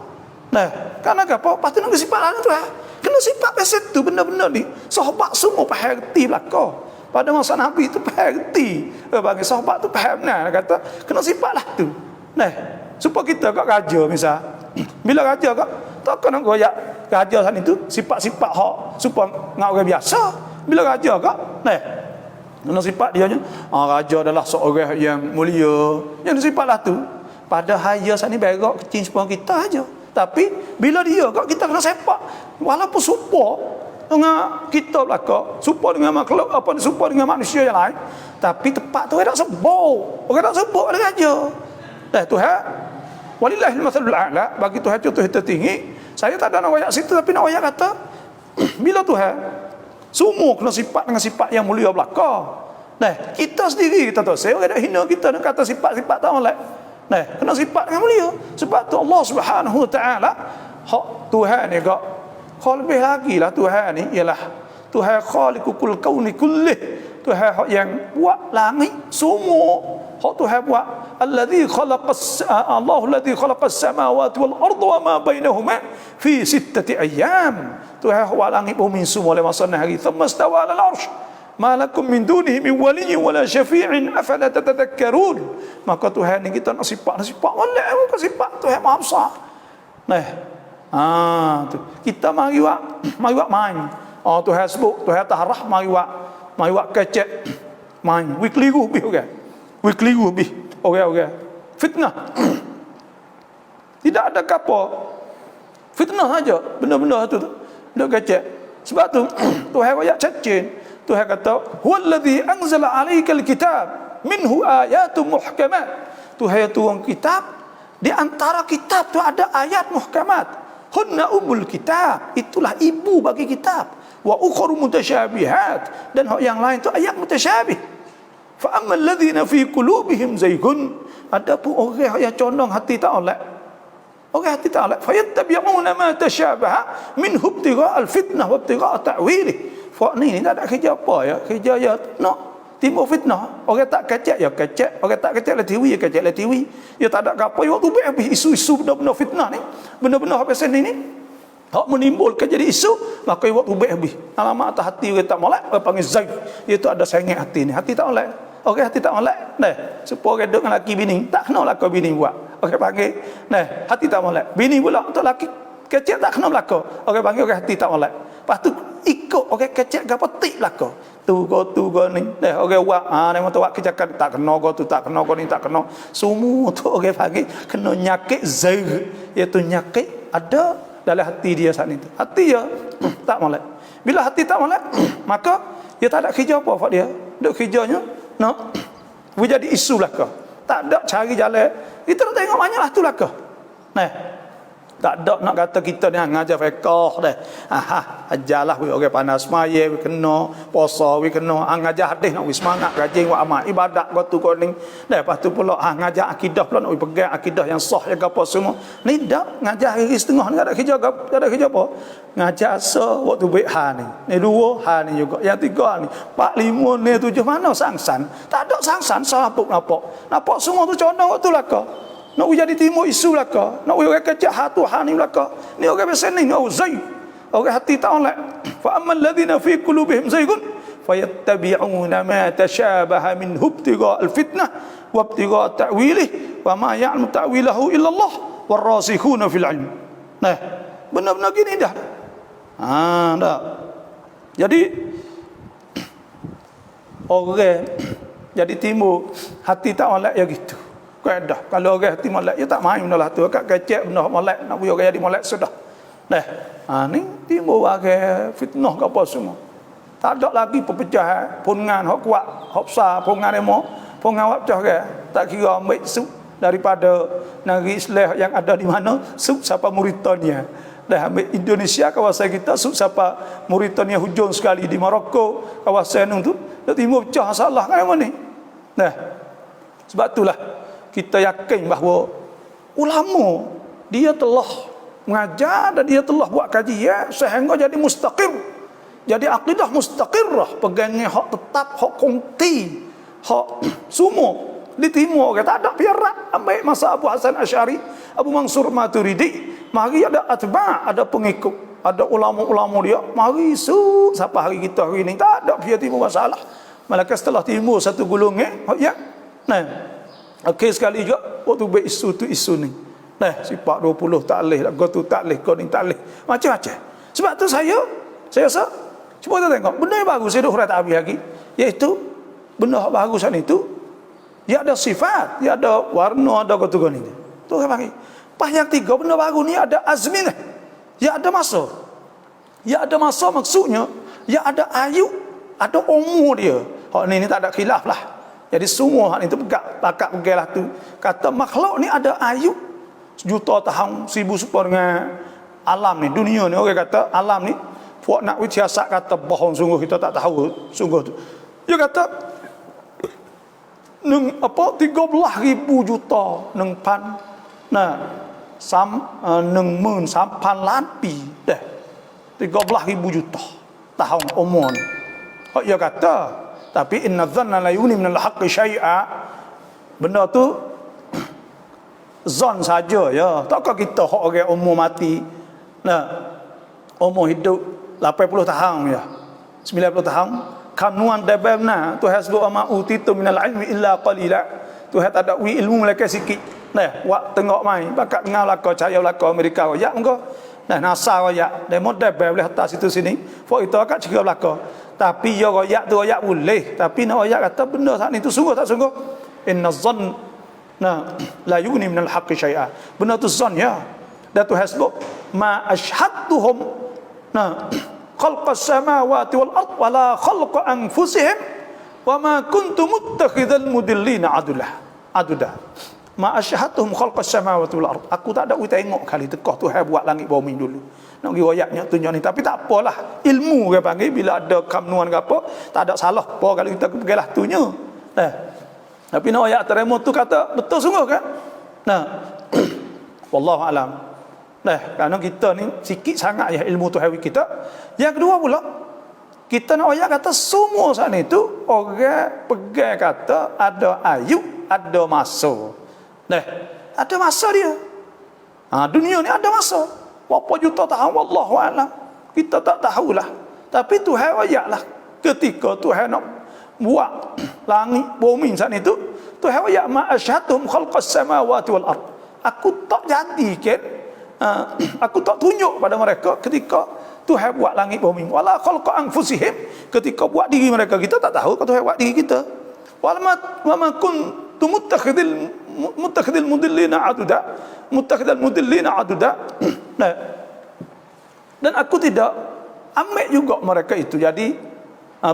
Karena apa? Pasti nak sifat lain Tuhan. Kena kena sifat pasal tu benda-benda ni. Sahabat semua faham reti belaka. Pada masa Nabi tu faham reti. Bagi sahabat tu faham benar. Dia kata kena sifatlah tu. Nah, supaya kita kat raja misal. Bila raja kat tak kena goyak raja sana itu sifat-sifat hak supaya ngak orang biasa. Bila raja kat nah kena sifat dia nya raja adalah seorang yang mulia. Yang sifatlah tu. Pada haya sana berak kecil supaya kita aja. Tapi bila dia kat kita kena sepak walaupun supaya dengan kita belaka, supaya dengan makhluk apa supaya dengan manusia yang lain, tapi tepat tu orang tak sebut. Orang tak sebut ada raja. Dah Tuhan walillahil mathalul a'la, bagi Tuhan contoh tertinggi. Saya tak ada nak ayat situ tapi nak ayat kata bila Tuhan semua kena sifat dengan sifat yang mulia belaka. Nah, kita sendiri kita tahu saya orang dak hina kita nak kata sifat-sifat tak molek. Nah, kena sifat dengan mulia. Sebab tu Allah Subhanahu Wa Taala hak Tuhan ni gak kau lebih lagi lah Tuhan ni ialah Tuhan khaliqul kauni kullih. Tuhan hak yang buat langit semua. Hak Tuhan buat alladzi khalaqas Allahu alladzi khalaqas samawati wal arda wa ma bainahuma fi sittati ayyam. Tuhan buat langit bumi semua dalam masa 6 hari. Thumma istawa 'alal 'arsy. Ma lakum min dunihi min waliyyin wala syafi'in afala tatadhakkarun. Maka Tuhan ni kita nak sifat molek muka sifat Tuhan Maha Besar. Nah, tu. Kita mari buat main. Tuhan sebut Tuhan tahrah mari buat kecek main. Weekly lebih okey. Weekly lebih. Okey. Fitnah. Tidak ada apa. Fitnah saja benda-benda tu. Dak kecek. Sebab tu Tuhan ayat cacin. Tuhan kata, "Huwallazi anzala 'alaikal kitab, minhu ayatun muhkamat." Tuhan turun kitab, di antara kitab tu ada ayat muhkamat. Hunna ummul kitab, itulah ibu bagi kitab. Wa ukhra mutasyabihat, dan yang lain tu ayat mutasyabih. Fa ammal ladzina fi qulubihim zaygun, adapun orang yang condong hati tak oleh. Orang hati tak oleh, fayattabi'una ma tasyabaha minhu ibtigha'al fitnah wa ibtigha'a ta'wilih. Fak ni tak ada kerja apa ya, kerja ya nak timbul fitnah. Orang tak kecek ya kecek, orang tak kecek lah tiwi ya kecek lah tiwi. Ya tak ada apa waktu habis isu-isu benda-benda fitnah ni, benda-benda apa sen ni hak menimbulkan jadi isu, maka waktu habis. Alamat atas hati orang tak molek, orang panggil zaid. Itu ada sengit hati ni, hati tak molek. Orang hati tak molek. Nah, supaya orang duduk dengan laki bini, tak kena laki bini buat. Orang panggil, nah, hati tak molek. Bini pula untuk laki kecek tak kena belaka. Orang panggil orang hati tak molek. Lepas tu ikut orang kecek gapo tik belaka. Tu go ni. Dah orang buat nama tu buat kejakan tak kena go tu tak kena go ni tak kena. Semua tu orang panggil kena nyakit zair, iaitu nyakit ada dalam hati dia saat itu. Hati dia tak molek. Bila hati tak molek, maka dia tak ada kerja apa buat dia. Duk kerjanya nak jadi isu belaka. Tak ada cari jalan. Kita nak tengok banyaklah tu belaka. Nah, tak ada nak kata kita ni ngajar fiqh dah. Ajarlah we orang panas maya we kena, puasa we kena, ngajar hadis nak we semangat, rajin buat amal ibadat gotu koning. Dah lepas tu pula ngajar akidah pula nak we pegang akidah yang sah yang apa semua. Ni dak ngajar hari setengah ni ada kerja apa? Ngajar waktu baik ni. Ni dua ni juga. Yang tiga ni, 4 5 ni 7 mana sangsan? Tak ada sangsan sabuk nampak. Nampak semua tu condong waktu laka. Nak jadi timur isu belaka, nak orang kecek hatu hani belaka. Ni orang biasa ni orang zaid. Orang hati tak oleh. Fa ammal ladzina fi qulubihim zaygun fayattabi'una ma tashabaha minhu ibtigha'al fitnah wa ibtigha'a ta'wilih wa ma ya'lamu ta'wilahu illa Allah warasikhuna fil 'ilm. Nah, benar-benar gini dah. Dah. Jadi orang jadi timur hati tak oleh ya gitu. Kaedah kalau orang hati molek dia tak main lah tu kat kecek benda molek nak buat orang jadi molek sudah. Dah. Ni timbul bagi fitnah ke apa semua. Tak ada lagi perpecahan, pungan hak kuat, hak besar, pungan demo, pungan hak pecah ke. Tak kira ambil sub daripada negeri Islam yang ada di mana, sub siapa Mauritania. Dah ambil Indonesia kawasan kita, sub siapa Mauritania hujung sekali di Maroko, kawasan tu, dak timbul pecah masalah kan apa ni. Dah. Sebab itulah kita yakin bahawa ulama dia telah mengajar dan dia telah buat kajian sehingga jadi mustaqir, jadi akidah mustaqirah, pegangnya hak tetap, hak konti, hak semua diterima orang, tak ada piarak. Ambil masa Abu Hasan Asy'ari, Abu Mansur Maturidi, mari ada atba', ada pengikut. Ada ulama-ulama dia mari siapa hari kita hari ni tak ada dia timbul masalah. Malaikat setelah timbul satu golongan, ya. Nah. Okey sekali juga waktu buat isu tu isu ni. Nah, sifat 20 tak leh, kau tu tak leh, kau ni tak leh. Macam-macam. Sebab tu saya rasa cuba kita tengok benda yang bagus saya dah hurat habis lagi, iaitu benda yang bagus itu dia ada sifat, dia ada warna, ada kata ni. Tu saya panggil. Pas yang tiga benda baru ni ada azminah. Ya ada masa. Ya ada masa maksudnya ya ada ayu, ada umur dia. Hak ni tak ada khilaf lah. Jadi semua hak ni tu pakak pegalah tu. Kata makhluk ni ada ayu juta tahun, 1000 dengan alam ni, dunia ni. Orang kata alam ni, puak nak wityasat kata bohong sungguh, kita tak tahu sungguh tu. Dia kata neng apa 13,000 juta neng pan nah neng mun sampan lampi dah 13,000 juta tahun umur ni. Hak dia kata tapi inna dhanna la yuni minal haqqi syai'a, benda tu zon saja ya. Takkah kita hak orang umur mati nah umur hidup 80 tahun ya 90 tahun kanuan dabana tu hasbu ama utitu minal ilmi illa qalila. Tu tak ada ilmu mereka sikit. Nah, wak tengok mai bakat ngau lako cahaya lako Amerika ya engko. Nah, NASA ya demo dabel boleh atas situ sini. Fok itu akak cakap lako. Tapi ya royak tu royak boleh, tapi nak royak kata benda saat ni tu sungguh tak sungguh. Inna dhann la yuni minal haqqi syai'a. Benda tu zon ya. Dan tu hasbu ma ashhadtuhum khalqas samawati wal ard wala khalqa anfusihim wa ma kuntu muttakhidhal mudillina aduda. Ma ashhadtuhum khalqas samawati wal ard. Aku tak ada tengok kali tekah Tuhan buat langit bumi dulu. Nak pergi ayatnya tunjuk ni, tapi tak apalah, ilmu dia panggil bila ada kamnuan ke apa tak ada salah apa kalau kita pergilah tunya. Tapi nak ayat teremo tu kata betul sungguh kan. Wallahu alam. Kerana kita ni sikit sangat ya ilmu Tuhan kita. Yang kedua pula, kita nak ayat kata semua saat ni tu orang pegang kata ada ayu, ada masa. Ada masa dia. Dunia ni ada masa. Berapa juta tahun wallahu alam. Kita tak tahulah. Tapi Tuhan ayatlah ketika Tuhan nak buat langit bumi saat itu, Tuhan ayat ma asyhadhum khalqas samawati wal ard. Aku tak jadikan aku tak tunjuk pada mereka ketika Tuhan buat langit bumi. Wala khalqa anfusihim, ketika buat diri mereka kita tak tahu kalau Tuhan buat diri kita. Wala ma kuntum muttakhidil mudillina aduda. Dan aku tidak ambil juga mereka itu jadi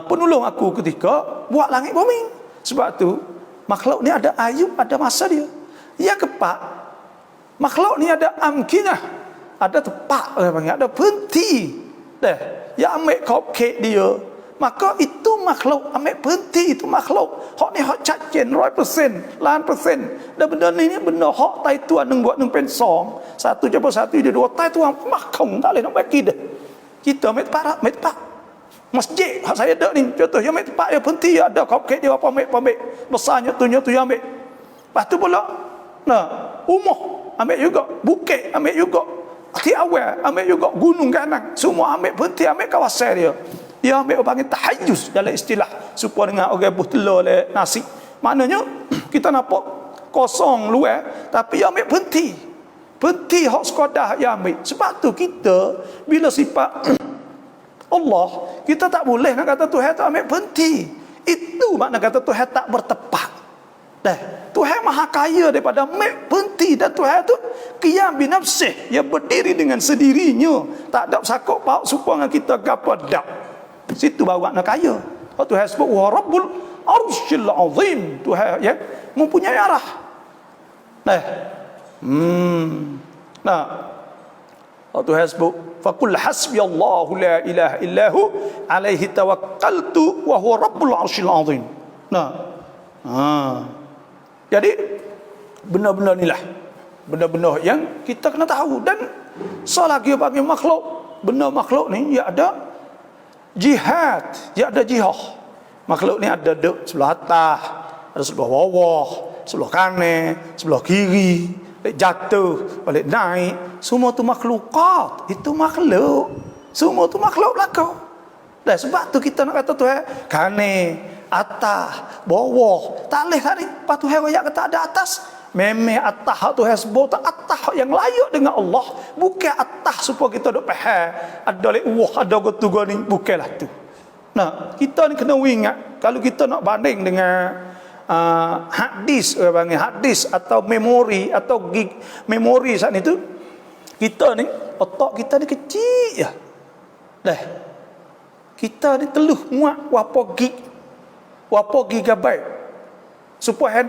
penolong aku ketika buat langit bumi. Sebab tu makhluk ni ada ayu, ada masa dia. Ya kepak. Makhluk ni ada amkinah, ada tepat, ada berhenti. Ya ambil cupcake dia. Maka itu makhluk, ambil berhenti itu makhluk. Hak ni hak cacen 100%, lan persen. Dan benda ni benda hak tai tuan nang buat nang pensong. Satu je satu dia dua tai tuan makong tak boleh nak bagi dah. Kita ambil tepat. Masjid hak saya dak ni contoh yang ambil tepat ya berhenti ada cupcake dia apa ambil besarnya tu ambil. Lepas tu pula rumah ambil juga, bukit ambil juga, tiawai ambil juga, gunung kanan semua ambil berhenti, ambil kawasan dia. Dia ambil panggil tahayyuz dalam istilah supaya dengan orang buhtela le nasi. Maknanya kita nampak kosong luar tapi dia ambil berhenti hak sekadar dia ambil. Sebab tu kita bila sifat Allah kita tak boleh nak kata Tuhan tak ambil berhenti. Itu makna kata Tuhan tak bertepat. Tuhan maha kaya daripada ambil berhenti, dan Tuhan tu qiyam bi nafsih, dia berdiri dengan sendirinya, tak ada sakok pauk supaya kita gapo dak. Situ baru nak kaya. Tuhan sebut wa rabbul arsyil azim. Tuhan yang mempunyai arah. Tuhan sebut faqul hasbiyallahu la ilaha illahu alaihi tawakkaltu wa huwa rabbul arsyil azim. Jadi benda-benda inilah benda-benda yang kita kena tahu. Dan selagi bagi makhluk, benda makhluk ni ya ada jihad, ya ada jihad. Makhluk ni ada sebelah atas, ada sebelah bawah, sebelah kanan, sebelah kiri. jatuh, balik naik, semua tu makhlukat. Itu makhluk. Semua tu makhluk belaka. Dan sebab tu kita nak kata Tuhan kane, atas, bawah. Tak boleh kali. Lepas Tuhan royak kata ada atas. Memang atas hak Tuhan sebut atas hak yang layak dengan Allah. Bukan atas supaya kita duk faham. Ada lek wah, ada gotu ni, bukanlah tu. Nah, kita ni kena ingat kalau kita nak banding dengan hadis, orang panggil hadis atau memori atau memori saat itu, kita ni otak kita ni kecil ya. Dah. Kita ni teluh muat berapa gigabyte. Supaya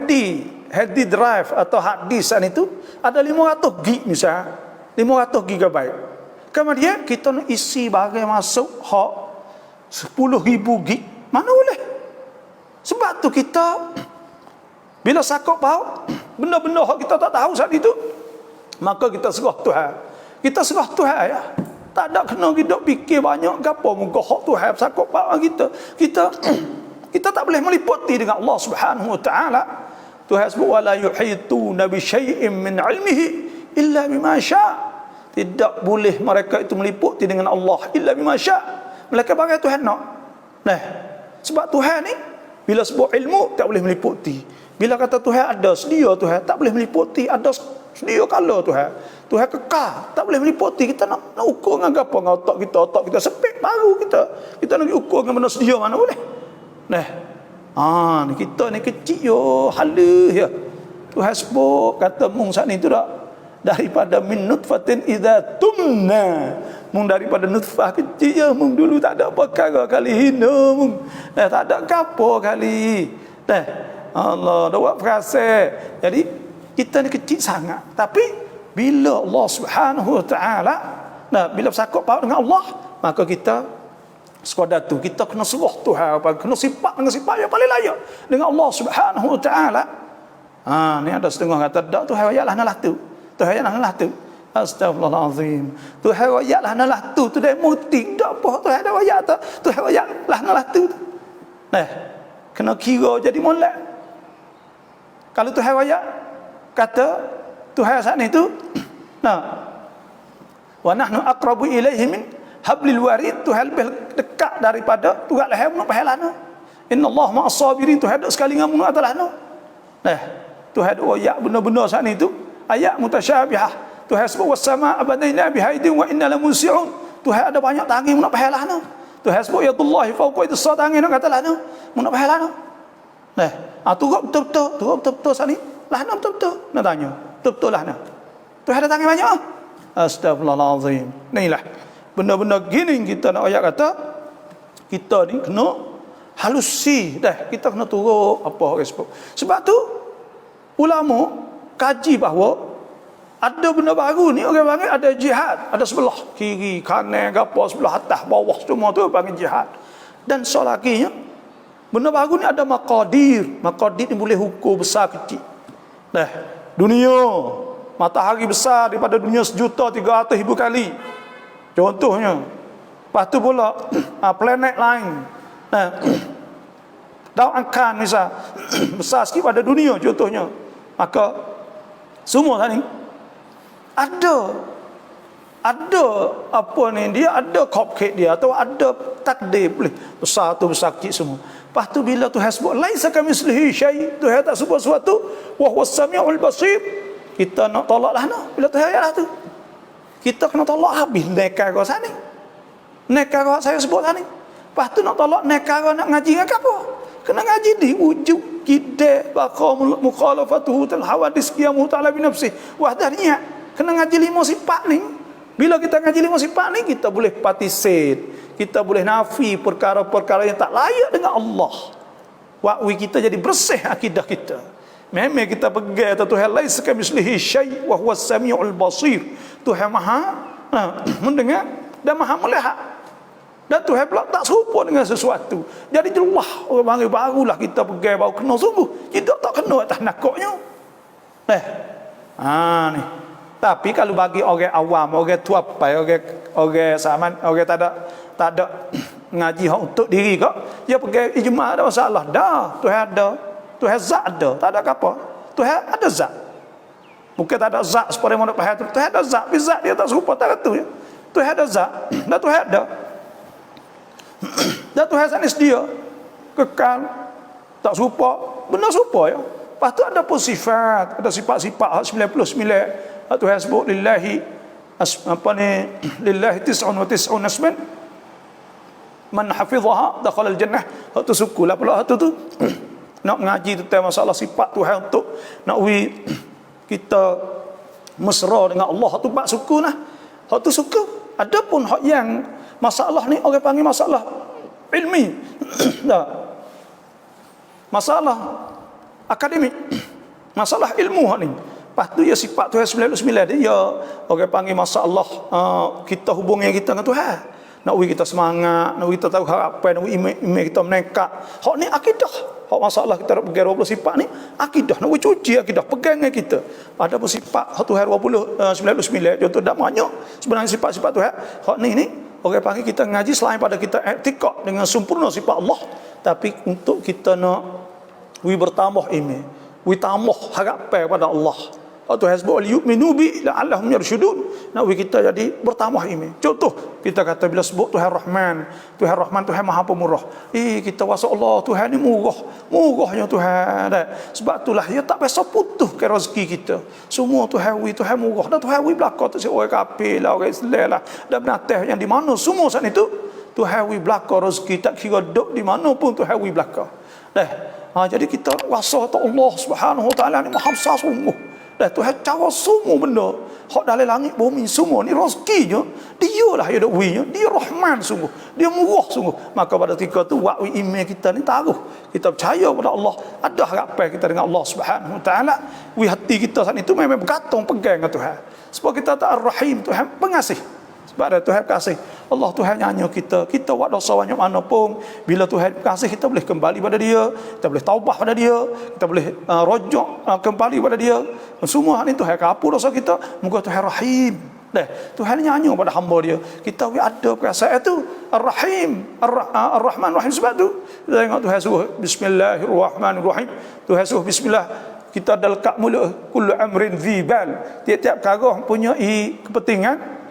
hard drive atau hard disk saat itu ada 500 gig misalnya, 500 gigabyte. Kemudian kita nak isi bagai masuk hak 10,000 gig. Mana boleh? Sebab tu kita bila sakut bau benda-benda hak kita tak tahu saat itu, maka kita serah Tuhan. Kita serah Tuhan ya. Tak ada kena kita fikir banyak gapo muka hak Tuhan sakut bau kita. Kita tak boleh meliputi dengan Allah Subhanahu wa taala. Tuhan sebut wala yuhituna bi syai'in min 'ilmihi illa bima syaa. Tidak boleh mereka itu meliputi dengan Allah illa bima syaa. Mereka bagai Tuhan nak. Nah, sebab Tuhan ni bila sebut ilmu tak boleh meliputi. Bila kata Tuhan ada sedia Tuhan tak boleh meliputi, ada sedia kala Tuhan. Tuhan kekal, tak boleh meliputi. Kita nak ukur dengan apa dengan otak kita sepik baru kita nak ukur dengan benda sedia mana boleh. Nah. Ni kita ni kecil yo halus ya. Tuhan sebut kata mung saat ni tu dak daripada min nutfatin idza tumna. Mung daripada nutfah kecil ya, mung dulu tak ada perkara kali hina mung. Tak ada gapo kali. Allah dah buat frasa. Jadi kita ni kecil sangat. Tapi bila Allah Subhanahu wa taala bila bersakut paut dengan Allah, maka kita sekadar tu kita kena serah Tuhan, kena sifat dengan sifat yang paling layak dengan Allah Subhanahu wa taala. Ni ada setengah kata dak Tuhan royaklah nalah tu. Tuhan royaklah nalah tu. Astagfirullahalazim. Tuhan royaklah nalah tu dah muting dak apa Tuhan ada royak tu. Tuhan royaklah nalah tu. Kena kira jadi molek. Kalau Tuhan royak kata Tuhan saat ni tu wa nahnu aqrabu ilaihi min hablil warid. Tuhan lebih dekat daripada turat leher mun pahalana. Innallaha ma'as sabirin. Tuhan ada sekali dengan mun atalana. Tuhan ada ayat benda-benda saat ni tu ayat mutasyabihah. Tuhan sebut was-samaa banaina bihaidin wa inna lamusi'un. Tuhan ada banyak tangan mun pahalana. Tuhan sebut yadullahi fawqa idsa tangan nak katalana mun pahalana. Turut betul-betul saat ni. Lahna betul-betul. Nak tanya. Betul-betul lahna. Tuhan ada tangan banyak. Astagfirullahalazim. Inilah benda-benda gini kita nak ayat kata kita ni kena halusi kita kena turut apa orang sebut. Sebab tu ulama kaji bahawa ada benda baru ni orang panggil ada jihad, ada sebelah kiri kanan gapo sebelah atas bawah semua tu panggil jihad. Dan soal lagi benda baru ni ada maqadir ni boleh ukur besar kecil. Dunia matahari besar daripada dunia 1.300.000 kali contohnya. Lepas tu pula planet lain daun angkan misal besar sikit pada dunia contohnya. Maka semua tadi ada apa ni, dia ada cupcake dia atau ada takdir boleh besar tu besar kecil semua. Lepas tu bila Tuhan sebut laisa kamitslihi syai', Tuhan tak sebut sesuatu wa huwas samiul basir, kita nak tolaklah bila Tuhan ayatlah tu. Kita kena tolak habis nekara sana ni. Nekara saya sebut tadi. Lepas tu nak tolak nekara nak ngaji dengan apa? Kena ngaji di wujud kidai baqa mukhalafatuhu tal hawadis qiyamu ta'ala bi nafsi wahdaniyah. Kena ngaji 5 sifat ni. Bila kita ngaji 5 sifat ni, kita boleh participate, kita boleh nafi perkara-perkara yang tak layak dengan Allah. Wakwi kita jadi bersih akidah kita. Memang kita pegang kata Tuhan laisa kamitslihi syai' wa huwas samiul basir. Tuhan Maha mendengar dan Maha melihat. Dan Tuhan pula tak serupa dengan sesuatu. Jadi jelas orang panggil barulah kita pegang baru kena sungguh. Kita tak kena atas nakoknya. Ni. Tapi kalau bagi orang awam, orang tuapai, orang zaman, orang tak ada ngaji untuk diri kok, dia pegang ijma' ada masalah. Dah, Tuhan ada. Tuhan zat ada, tak ada apa. Tuhan ada zat. Mungkin tak ada zat seperti mana Tuhan tu. Tuhan ada zat, tapi zat dia tak serupa tak kata ya. Tuhan ada zat, dan Tuhan ada. Dan Tuhan sanis dia kekal, tak serupa, benar serupa ya. Lepas tu ada pun sifat, ada sifat-sifat 99. Tuhan sebut lillahi lillahi 99 asman man hafizaha dakhala al-jannah. Tu sukulah pula tu nak ngaji tentang masalah sifat Tuhan untuk nak kita mesra dengan Allah tu bab suku lah. Hak tu suku. Adapun hak yang masalah ni orang panggil masalah ilmi. Dah. Masalah akademik. Masalah ilmu hak ni. Lepas tu ya sifat Tuhan 99 dia ya orang panggil masalah kita hubungan kita dengan Tuhan. Nak kita semangat, nak kita tahu harapan, nak iman kita menekat. Hak ni akidah. Hak masalah kita nak pegang 20 sifat ni akidah, nak cuci akidah, pegang dengan kita. Ada pun sifat hak Tuhan 99 contoh tak banyak sebenarnya sifat-sifat Tuhan. Hak ni orang panggil kita ngaji selain pada kita i'tikad dengan sempurna sifat Allah, tapi untuk kita nak bertambah iman, tambah harapan pada Allah. Atau hasbu al-yu'minu bi la'allahum yarshudun. Nak kita jadi bertambah iman. Contoh kita kata bila sebut Tuhan Rahman, Tuhan Maha Pemurah. Kita wasa Allah Tuhan ni murah. Murahnya Tuhan. Sebab itulah dia tak biasa putus ke rezeki kita. Semua Tuhan murah. Dan Tuhan belaka tu si orang kafir lah, orang Islam lah, dan binatang yang di mana semua saat itu Tuhan belaka rezeki, tak kira duk di mana pun Tuhan belaka. Jadi kita wasa Allah Subhanahu wa taala ni Maha besar sungguh. Dah Tuhan cara semua benda hak dalam langit bumi semua ni rezekinya dialah yang dak winya, dia Rahman sungguh, dia murah sungguh. Maka pada ketika tu wak iman kita ni taruh, kita percaya pada Allah, ada harapan kita dengan Allah Subhanahu wa taala. Hati kita saat itu memang bergantung pegang dengan Tuhan. Sebab kita tak Ar-Rahim, Tuhan pengasih. Sebab ada Tuhan kasih. Allah Tuhan nyanyi kita buat dosa banyak mana pun, bila Tuhan kasih kita boleh kembali pada dia, kita boleh taubah pada dia, kita boleh rojok kembali pada dia. Semua ni Tuhan kapur dosa kita. Moga Tuhan Rahim. Tuhan nyanyi pada hamba dia. Kita ada perasaan itu Ar-Rahim, Ar-Rahman Rahim. Sebab tu kita tengok Tuhan suruh Bismillahirrahmanirrahim. Tuhan suruh bismillah. Kita ada lekat mulut kullu amrin dzibal. Tiap-tiap perkara punya kepentingan.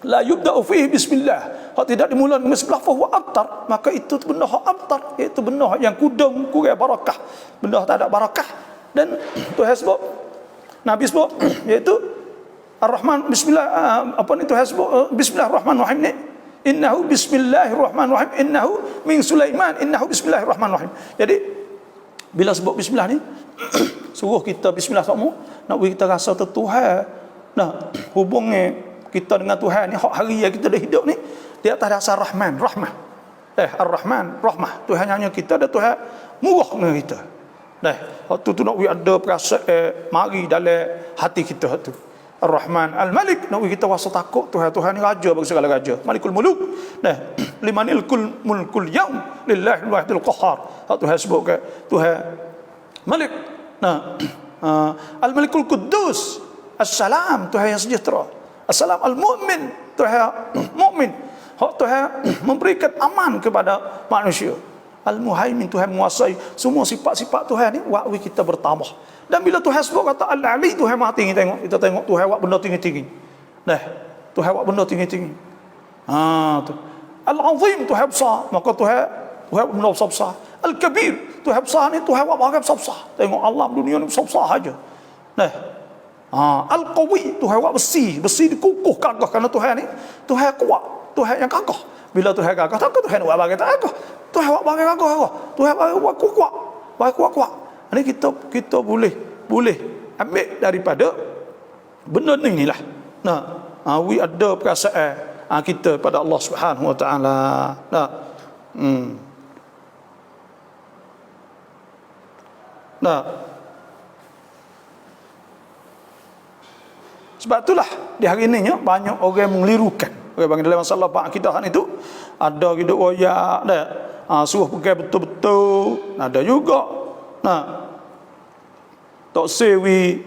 La yubda'u fihi bismillah. Hak tidak dimulai dengan bismillah fa huwa abtar. Maka itu benda hak abtar, iaitu benda yang kudung kurang barakah. Benda tak ada barakah. Dan Tuhan sebut, Nabi sebut iaitu Ar-Rahman bismillah Tuhan sebut bismillahirrahmanirrahim ni. Innahu bismillahirrahmanirrahim. Innahu min Sulaiman. Innahu bismillahirrahmanirrahim. Jadi bila sebut bismillah ni suruh kita bismillah semua, nak kita rasa tu Tuhan. Nah, hubungnya kita dengan Tuhan ni hak hari yang kita dah hidup ni di atas dasar Rahman, rahmah. Ar-Rahman, rahmah. Tuhan hanya kita dan Tuhan murah dengan kita. Waktu tu nak ada perasaan mari dalam hati kita tu. Ar-Rahman, Al-Malik, nak kita rasa takut Tuhan. Tuhan ni raja bagi segala raja. Malikul Muluk. Limanil mulkul yaum lillahi al-wahidil qahhar. Tuhan sebut ke Tuhan Malik. Al-Malikul Quddus. As-Salam, Tuhan yang sejahtera. Assalam al-mu'min, Tuhan mukmin. Hak Tuhan memberikan aman kepada manusia. Al-Muhaimin, Tuhan menguasai semua sifat-sifat Tuhan ni buat kita bertambah. Dan bila Tuhan sebut kata Al-Ali, Tuhan maha tinggi, tengok kita tengok Tuhan buat benda tinggi-tinggi. Tuhan buat benda tinggi-tinggi. Tu. Al-Azim, Tuhan besar, maka Tuhan buat benda besar-besar. Al-Kabir, Tuhan besar ni Tuhan buat barang besar-besar. Tengok alam dunia ni besar-besar aja. Al-Qawi, Tuhan buat besi dikukuh gagah, kerana Tuhan ni Tuhan kuat, Tuhan yang gagah. Bila Tuhan gagah, takkan Tuhan buat barang tak gagah. Tuhan buat barang gagah, Tuhan buat kuat. Ini kita boleh ambil daripada benda ni lah. We ada perasaan kita pada Allah Subhanahu wa taala. Sebab itulah di hari ini banyak orang mengelirukan. Orang panggil dalam masalah akidah itu ada hidup royak suruh pakai betul-betul. Ada juga Tok Sewi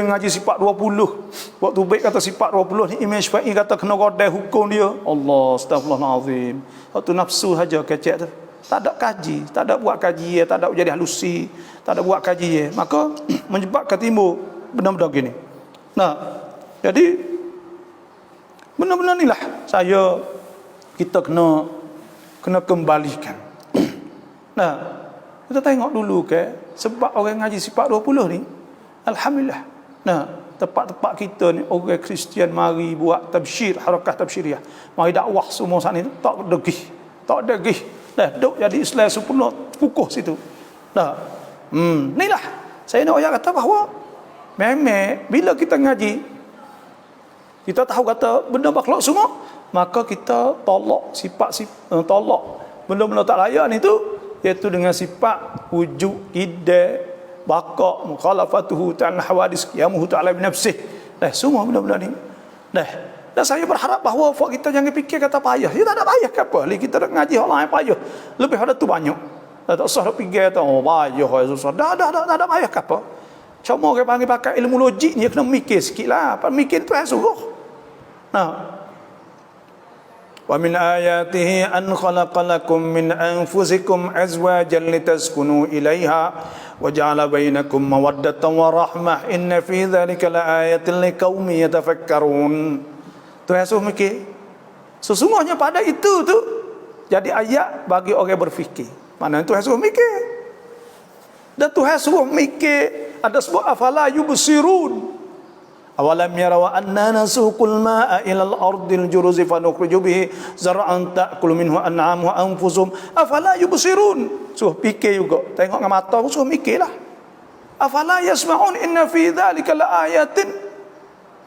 ngaji sifat 20. Waktu baik kata sifat 20 ni Imam Syafi'i kata kena rodai hukum dia. Allah, astagfirullahalazim. Waktu nafsu saja kecek tu. tak ada kaji, tak ada buat kaji, tak ada jadi halusi, tak ada buat kaji, maka menyebabkan timbul benda-benda gini. Nah, jadi benda-benda inilah kita kena kembalikan. Nah, kita tengok dulu sebab orang ngaji sifat 20 ni, alhamdulillah. Nah, tempat-tempat kita ni orang Kristian mari buat tabsyir, harakah tabsyiriah, mari dakwah semua sana ni tak degih. Dah duk jadi Islam sempurna kukuh situ. Dah. Inilah saya nak ayat kata bahawa memang bila kita ngaji, kita tahu kata benda makhluk semua, maka kita tolak tolak benda-benda tak layak ni tu, iaitu dengan sifat wujud, ida, baqa, mukhalafatuhu ta'ala hawadis, qiyamuhu ta'ala bi nafsih. Dah semua benda-benda ni. Dan saya berharap bahawa kita jangan fikir kata payah. Ya tak ada payah ke apa? Kita nak ngaji orang yang payah. Lebih ada tu banyak. Tak usah nak fikir kata payah, susah. Tak ada payah ke apa? Cuma orang panggil pakai ilmu logik ni kena mikir sikit lah. Mikir tu yang suruh. Nah. Wa min ayatihi an khalaqalakum min anfusikum azwajan litaskunu ilaiha wa ja'ala bainakum mawaddatan wa rahmah inna fi dhalika laayatin liqaumin yatafakkarun. Tuhan suruh mikir. Sesungguhnya pada itu tu jadi ayat bagi orang berfikir. Mana Tuhan suruh mikir. Dan Tuhan suruh mikir ada sebuah afala yubsirun. Awalam yaraw anna nasuqul ma'a ila al-ardil juruzi fa nukhruju bihi zar'an ta'kulu minhu an'amuhum wa anfusuhum afala yubsirun. Suruh fikir juga. Tengok dengan mata suruh mikirlah. Afala yasma'un inna fi dhalika laayatin.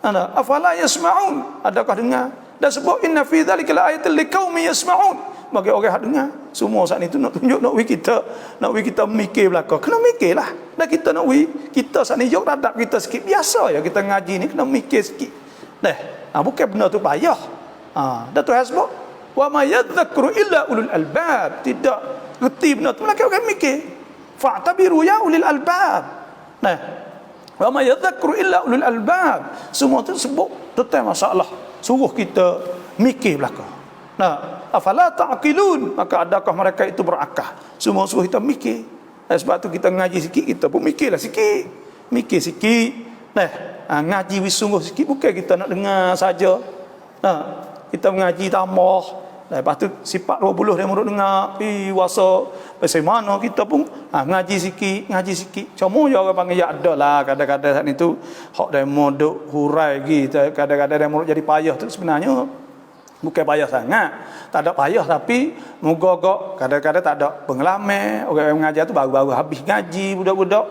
Afala yasma'un, adakah dengar? Dan sebab inna fi dhalika laayatin liqaumin yasma'un, bagi orang yang dengar. Semua saat itu nak tunjuk nak kita mikir belaka. Kena mikirlah. Dan kita kita saat ni jauh radap kita sikit. Biasa ya kita ngaji ni kena mikir sikit. Bukan benda tu payah. Dan Tuhan sebut wa ma yadhakuru illa ulul albab. Tidak reti benda tu melainkan orang mikir. Fa'tabiru ya ulil albab. Wa ma yadhakuru illa ulul albab. Semua tu sebut tentang masalah suruh kita mikir belaka. Afala ta'qilun, maka adakah mereka itu berakal? Semua suruh kita mikir. Sebab tu kita ngaji sikit, kita pun mikirlah sikit. Mikir sikit. Ngaji sungguh sikit, bukan kita nak dengar saja. Kita mengaji tambah. Lepas tu sifat 20 dia menurut dengar wasa bagaimana kita pun ngaji sikit. Cuma je orang panggil ya ada lah kadang-kadang saat itu hak demo duk hurai gitu. Kadang-kadang dia menurut jadi payah tu sebenarnya bukan payah sangat. Tak ada payah tapi moga-moga kadang-kadang tak ada pengalaman. Orang yang mengajar tu baru-baru habis ngaji budak-budak.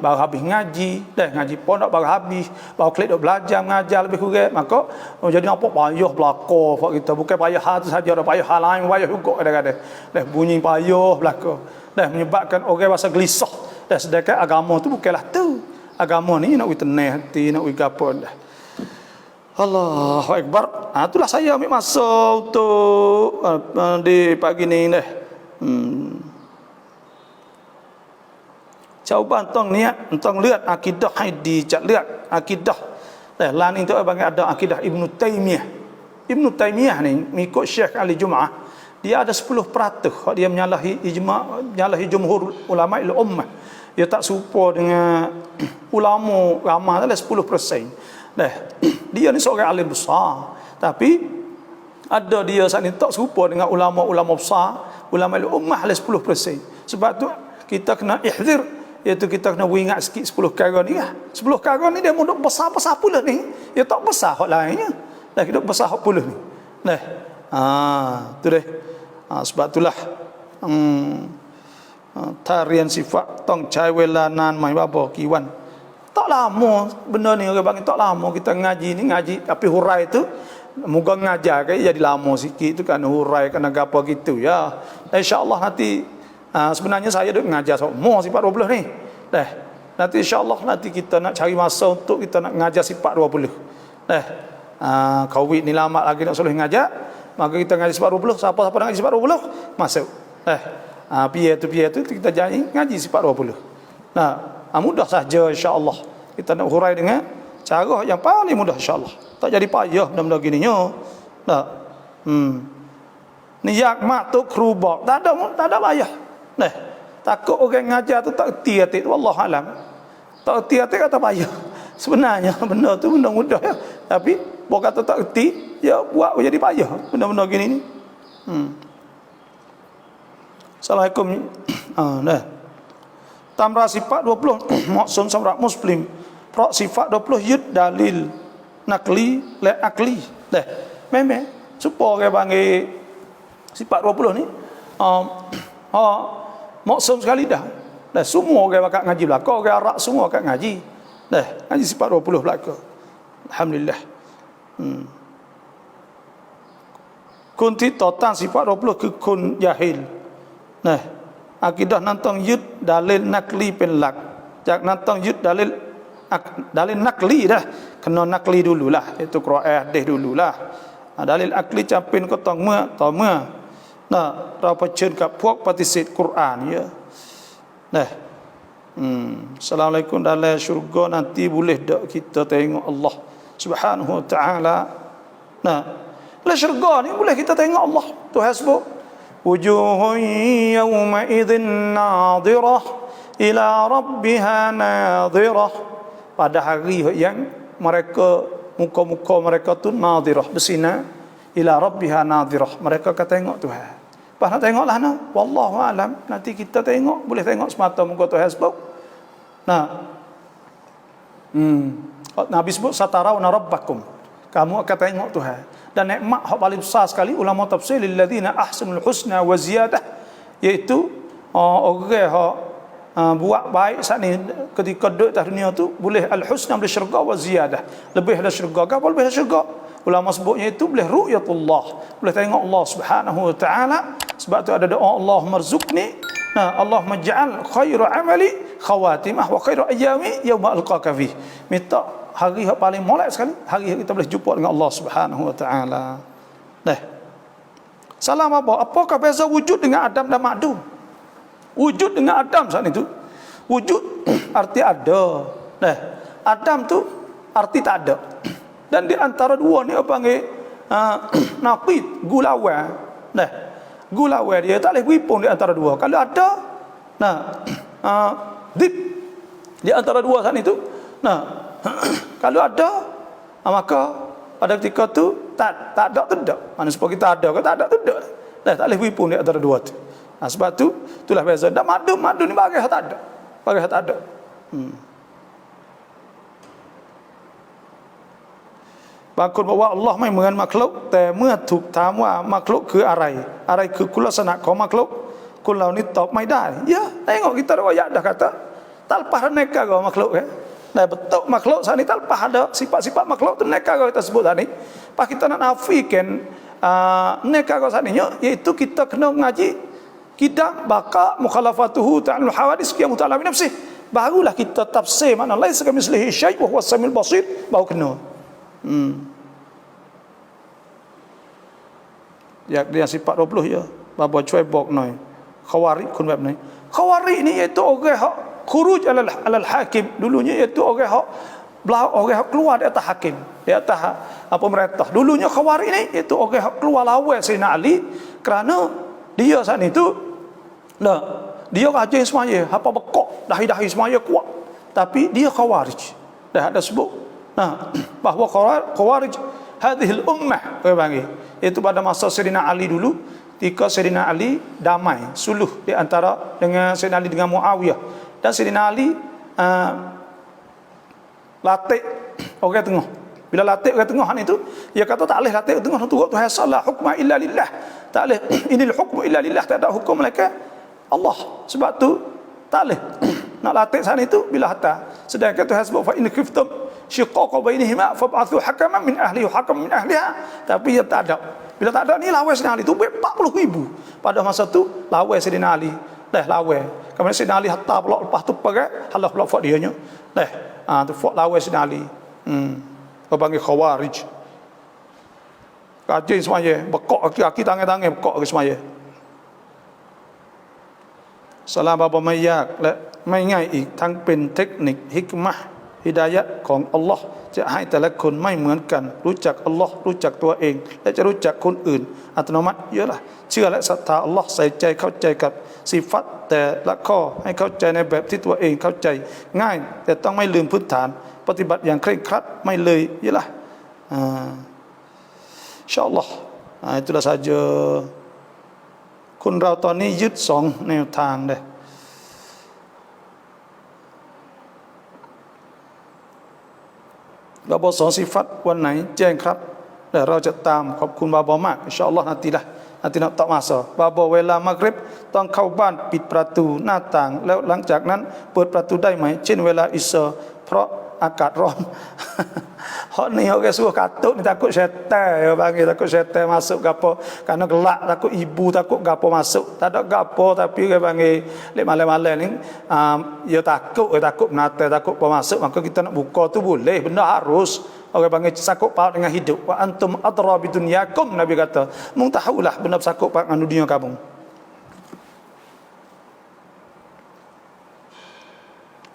Baru habis ngaji. Ngaji pondok baru habis. Baru klik duk belajar mengajar lebih kurang. Maka jadi nampak payah belaka buat kita. Bukan payah hal tu saja, ada payah hal lain payah juga kadang-kadang. Bunyi payah belaka. Menyebabkan orang rasa gelisah. Sedangkan agama tu bukanlah tu. Agama ni nak tenang hati, nak gapo dah. Allahu Akbar. Itulah saya ambil masa untuk di pagi ni dah. Coba entong lihat akidah di cak lihat akidah. Lan itu bagi ada akidah Ibnu Taimiyah. Ibnu Taimiyah ni mengikut Syekh Ali Jum'ah, dia ada 10% dia menyalahi ijma', menyalahi jumhur ulama ummah. Dia tak serupa dengan ulama ramai adalah 10%. Dia ni seorang alim besar, tapi ada dia saat ni tak serupa dengan ulama-ulama besar, ulama ummah adalah 10%. Sebab tu kita kena ihzir, iaitu kita kena ingat sikit 10 perkara ni lah. 10 perkara ni dia muduk besar-besar pula ni. Dia tak besar hak lainnya. Kita besar hak pula ni. Tu deh. Sebab itulah tarian sifat tong cai welanan mai babo kiwan. Tak lama benda ni orang bagi tak lama kita ngaji ni tapi hurai tu moga ngajar ke jadi lama sikit tu kan hurai kena gapo gitu ya. Insya-Allah nanti sebenarnya saya duk ngajar semua sifat 20 ni. Nanti insya-Allah nanti kita nak cari masa untuk kita nak ngajar sifat 20. Covid ni lama lagi nak suluh ngajar, maka kita ngaji sifat 20. Siapa-siapa nak ngaji sifat 20 masuk. Piye tu kita jadi ngaji sifat 20. Mudah saja insya-Allah. Kita nak hurai dengan cara yang paling mudah insya-Allah. Tak jadi payah benda-benda gininya. Niat mak tu kruบอกtak ada payah. Nah, takut orang ngajar tu tak erti hati tu, wallahu alam. Tak erti hati kata payah. Sebenarnya benda tu benda mudah ya. Tapi bukan kata tak erti, ya buat jadi payah benda-benda gini ni. Assalamualaikum. Nah. Tamrah sifat 20 maksum samrak muslim. Pro sifat 20 yud dalil nakli le akli. Dah. Memang supaya orang panggil sifat 20 ni maksum sekali dah. Dah semua orang bakal ngaji belaka, orang Arab semua bakal ngaji. Dah, ngaji sifat 20 belaka. Alhamdulillah. Kunti totan sifat 20 ke kun jahil. Nah, akidah nantang yud dalil nakli penlak. Jak nantang yud dalil nakli dah. Kena nakli dululah, itu Quran hadis dululah. Dalil akli capin ko tong mưa tong mưa. Nah, ra pacen kat puak patisit Quran ya. Nah. Assalamualaikum dalam syurga nanti boleh tak kita tengok Allah Subhanahu wa taala. Nah, dalam syurga ni boleh kita tengok Allah. Tuhan sebut wujuhun yawma idzin nadhirah ila rabbiha nadhirah. Pada hari yang mereka muka-muka mereka tu nadhirah, bersinar, ila rabbiha nadhirah, mereka akan tengok Tuhan. Pas nak tengoklah nah, wallahu alam, nanti kita tengok, boleh tengok semata muka Tuhan sebab. Nah. Nabi sebut satarawna rabbakum, kamu akan tengok Tuhan. Dan nikmat hak paling besar sekali ulama tafsir lil ladzina ahsanul husna wa ziyadah, iaitu orang hak buat baik saat ni ketika duduk atas dunia tu boleh al-husna, boleh syurga wa ziyadah, lebih dari syurga. Apa lebih dari syurga? Ulama sebutnya itu boleh ru'yatullah, boleh tengok Allah Subhanahu wa taala. Sebab tu ada doa Allahumma rzuqni, nah Allahumma ja'al khairu amali khawatimah wa khairu ayami yauma alqaka fi. Minta hari yang paling molek sekali, hari yang kita boleh jumpa dengan Allah Subhanahu wa taala. Nah. Salam apa? Apakah beza wujud dengan Adam dan Ma'dum? Wujud dengan Adam saat itu, wujud arti ada. Nah, Adam tu arti tak ada. Dan di antara dua ni apa panggil naqid, gulawan. Nah, gulawan dia tak boleh beripung di antara dua. Kalau ada, nah, dip di antara dua saat itu. Nah, kalau ada, maka pada ketika tu tak ada tidak. Mana supaya kita ada ke tak ada tidak. Nah, tak boleh beripung di antara dua tu. Nah, sebab tu itulah beza. Dan madu ni bagai tak ada. Bagai tak ada. Bakun bahawa Allah mai mengan makhluk,แต่เมื่อถูกถามว่ามักลุกคืออะไรอะไรคือคุณลักษณะของมักลุกคนเหล่านี้ตอบไม่ได้ Ya, tengok kita riwayat dah kata talpah neka ke makhluk ya. Nah, betul makhluk saat ini talpah ada sifat-sifat makhluk tu neka kita sebut tadi. Pas kita nak nafikan neka ke saat ini, iaitu kita kena ngaji kita baka mukhalafatuhu ta'alul hawadis qiyamu ta'ala bi nafsih. Barulah kita tafsir makna laisa kamitslihi syai' wa huwas samiul basir, baru kena. Ya, dia sifat 20 ya. Baba cuai bok noi. Khawarij kun bab ni. Khawarij ni iaitu orang hak khuruj alal hakim. Dulunya iaitu orang hak orang hak keluar di atas hakim, di atas pemerintah. Dulunya Khawarij ni iaitu orang hak keluar lawan Sayyidina Ali kerana dia saat itu dia rajin semaya, apa bekok dahi-dahi semaya kuat. Tapi dia Khawarij. Dah ada sebut bahawa Khawarij hadhil ummah, orang panggil itu pada masa Sayyidina Ali dulu, ketika Sayyidina Ali damai suluh di antara dengan Sayyidina Ali dengan Muawiyah, dan Sayyidina Ali latih orang tengah. Bila latih orang tengah itu, dia kata tak boleh latih tengah tu Tuhan salah hukma illa lillah. Tak boleh inil hukmu illa lillah, tak ada hukum melainkan Allah. Sebab tu tak boleh nak latih sana itu bila hatta. Sedangkan Tuhan sebut fa in khiftum shiqaqa bainihima fab'athu hakaman min ahlihi wa hakaman min ahliha. Tapi dia tak ada. Bila tak ada ni lawan Sayyidina Ali tu 40,000. Pada masa tu lawan Sayyidina Ali. Dah lawan. Kemudian Sayyidina Ali hatta pula lepas tu pergi halah pula fak dia nya. Dah. Tu fak lawan Sayyidina Ali. Orang panggil Khawarij. Kajin semaya, bekok kaki tangan-tangan bekok ke semaya. Salam bapa mayak และไม่ง่ายอีกทั้งเป็นเทคนิคฮิกมะห์ ฮิดายะห์ของอัลลอฮ์จะให้แต่ละคนไม่เหมือนกันรู้จักอัลลอฮ์รู้จักตัวเองและจะรู้จักคนอื่นอัตโนมัติเยอะละเชื่อและศรัทธาอัลลอฮ์ใส่ใจเข้าใจกับสิฟัตแต่ละข้อให้เข้าใจในแบบที่ตัวเองเข้าใจง่ายแต่ต้องไม่ลืมพื้นฐานปฏิบัติอย่างเคร่งครัดไม่เลยเยอะละInsyaAllah itulah saja คนเราตอนนี้ยึดสองแนวทางเลยเราบอกสองสิฟัตวันไหนแจ้งครับแล้วเราจะตามขอบคุณบาบอมากInsyaAllah nanti nak tak masa บาบอเวลามักริบต้องเข้าบ้านปิดประตูหน้าต่างแล้วหลังจากนั้นเปิดประตูได้ไหมเช่นเวลาอิสาเพราะอากาศร้อน hak ni orang suruh katuk ni takut syaitan ya panggil takut syaitan masuk gapo kerana gelak takut ibu takut gapo masuk tak ada gapo tapi orang panggil lek malam-malam ni ya takut menata takut apa masuk maka kita nak buka tu boleh benda harus orang panggil sakut paut dengan hidup wa antum adra bi dunyakum nabi kata mung tahulah benda sakut paut dengan dunia kamu.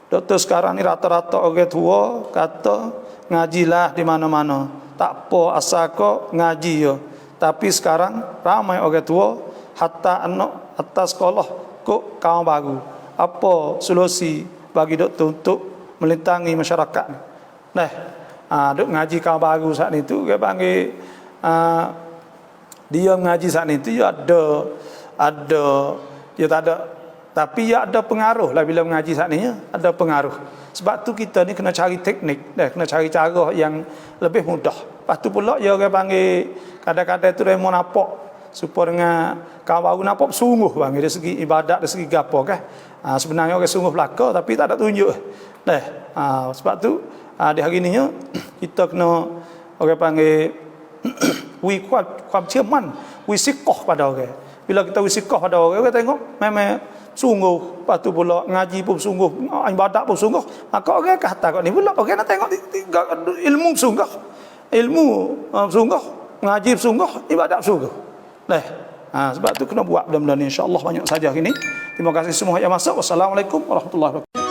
Doktor sekarang ni rata-rata orang tua kata ngajilah di mana-mana. Tak apa asal kau ngaji yo. Tapi sekarang ramai orang tua hatta anak atas sekolah kok kawan baru. Apa solusi bagi doktor untuk melintangi masyarakat ni? Nah, duk ngaji kawan baru saat ni tu dia panggil dia ngaji saat ni tu dia ada dia tak ada. Tapi ya ada pengaruh lah bila mengaji saat ni, ada pengaruh. Sebab tu kita ni kena cari teknik, kena cari cara yang lebih mudah. Lepas tu pula ya orang panggil kadang-kadang tu dia mau nampak supaya dengan kawan baru nampak sungguh bang dari segi ibadat, dari segi gapo kan. Sebenarnya orang sungguh belaka tapi tak ada tunjuk. Sebab tu di hari ni kita kena orang panggilความเชื่อมั่น wisikoh pada orang. Bila kita wisikoh pada orang, orang tengok memang sungguh, lepas tu pula ngaji pun sungguh, ibadat pun sungguh, maka orang kata kat ni pula orang nak tengok ilmu sungguh, sungguh, ngaji sungguh, ibadat sungguh. Sebab tu kena buat benda-benda ni, insya-Allah banyak saja hari ni. Terima kasih semua yang masuk. Wassalamualaikum warahmatullahi wabarakatuh.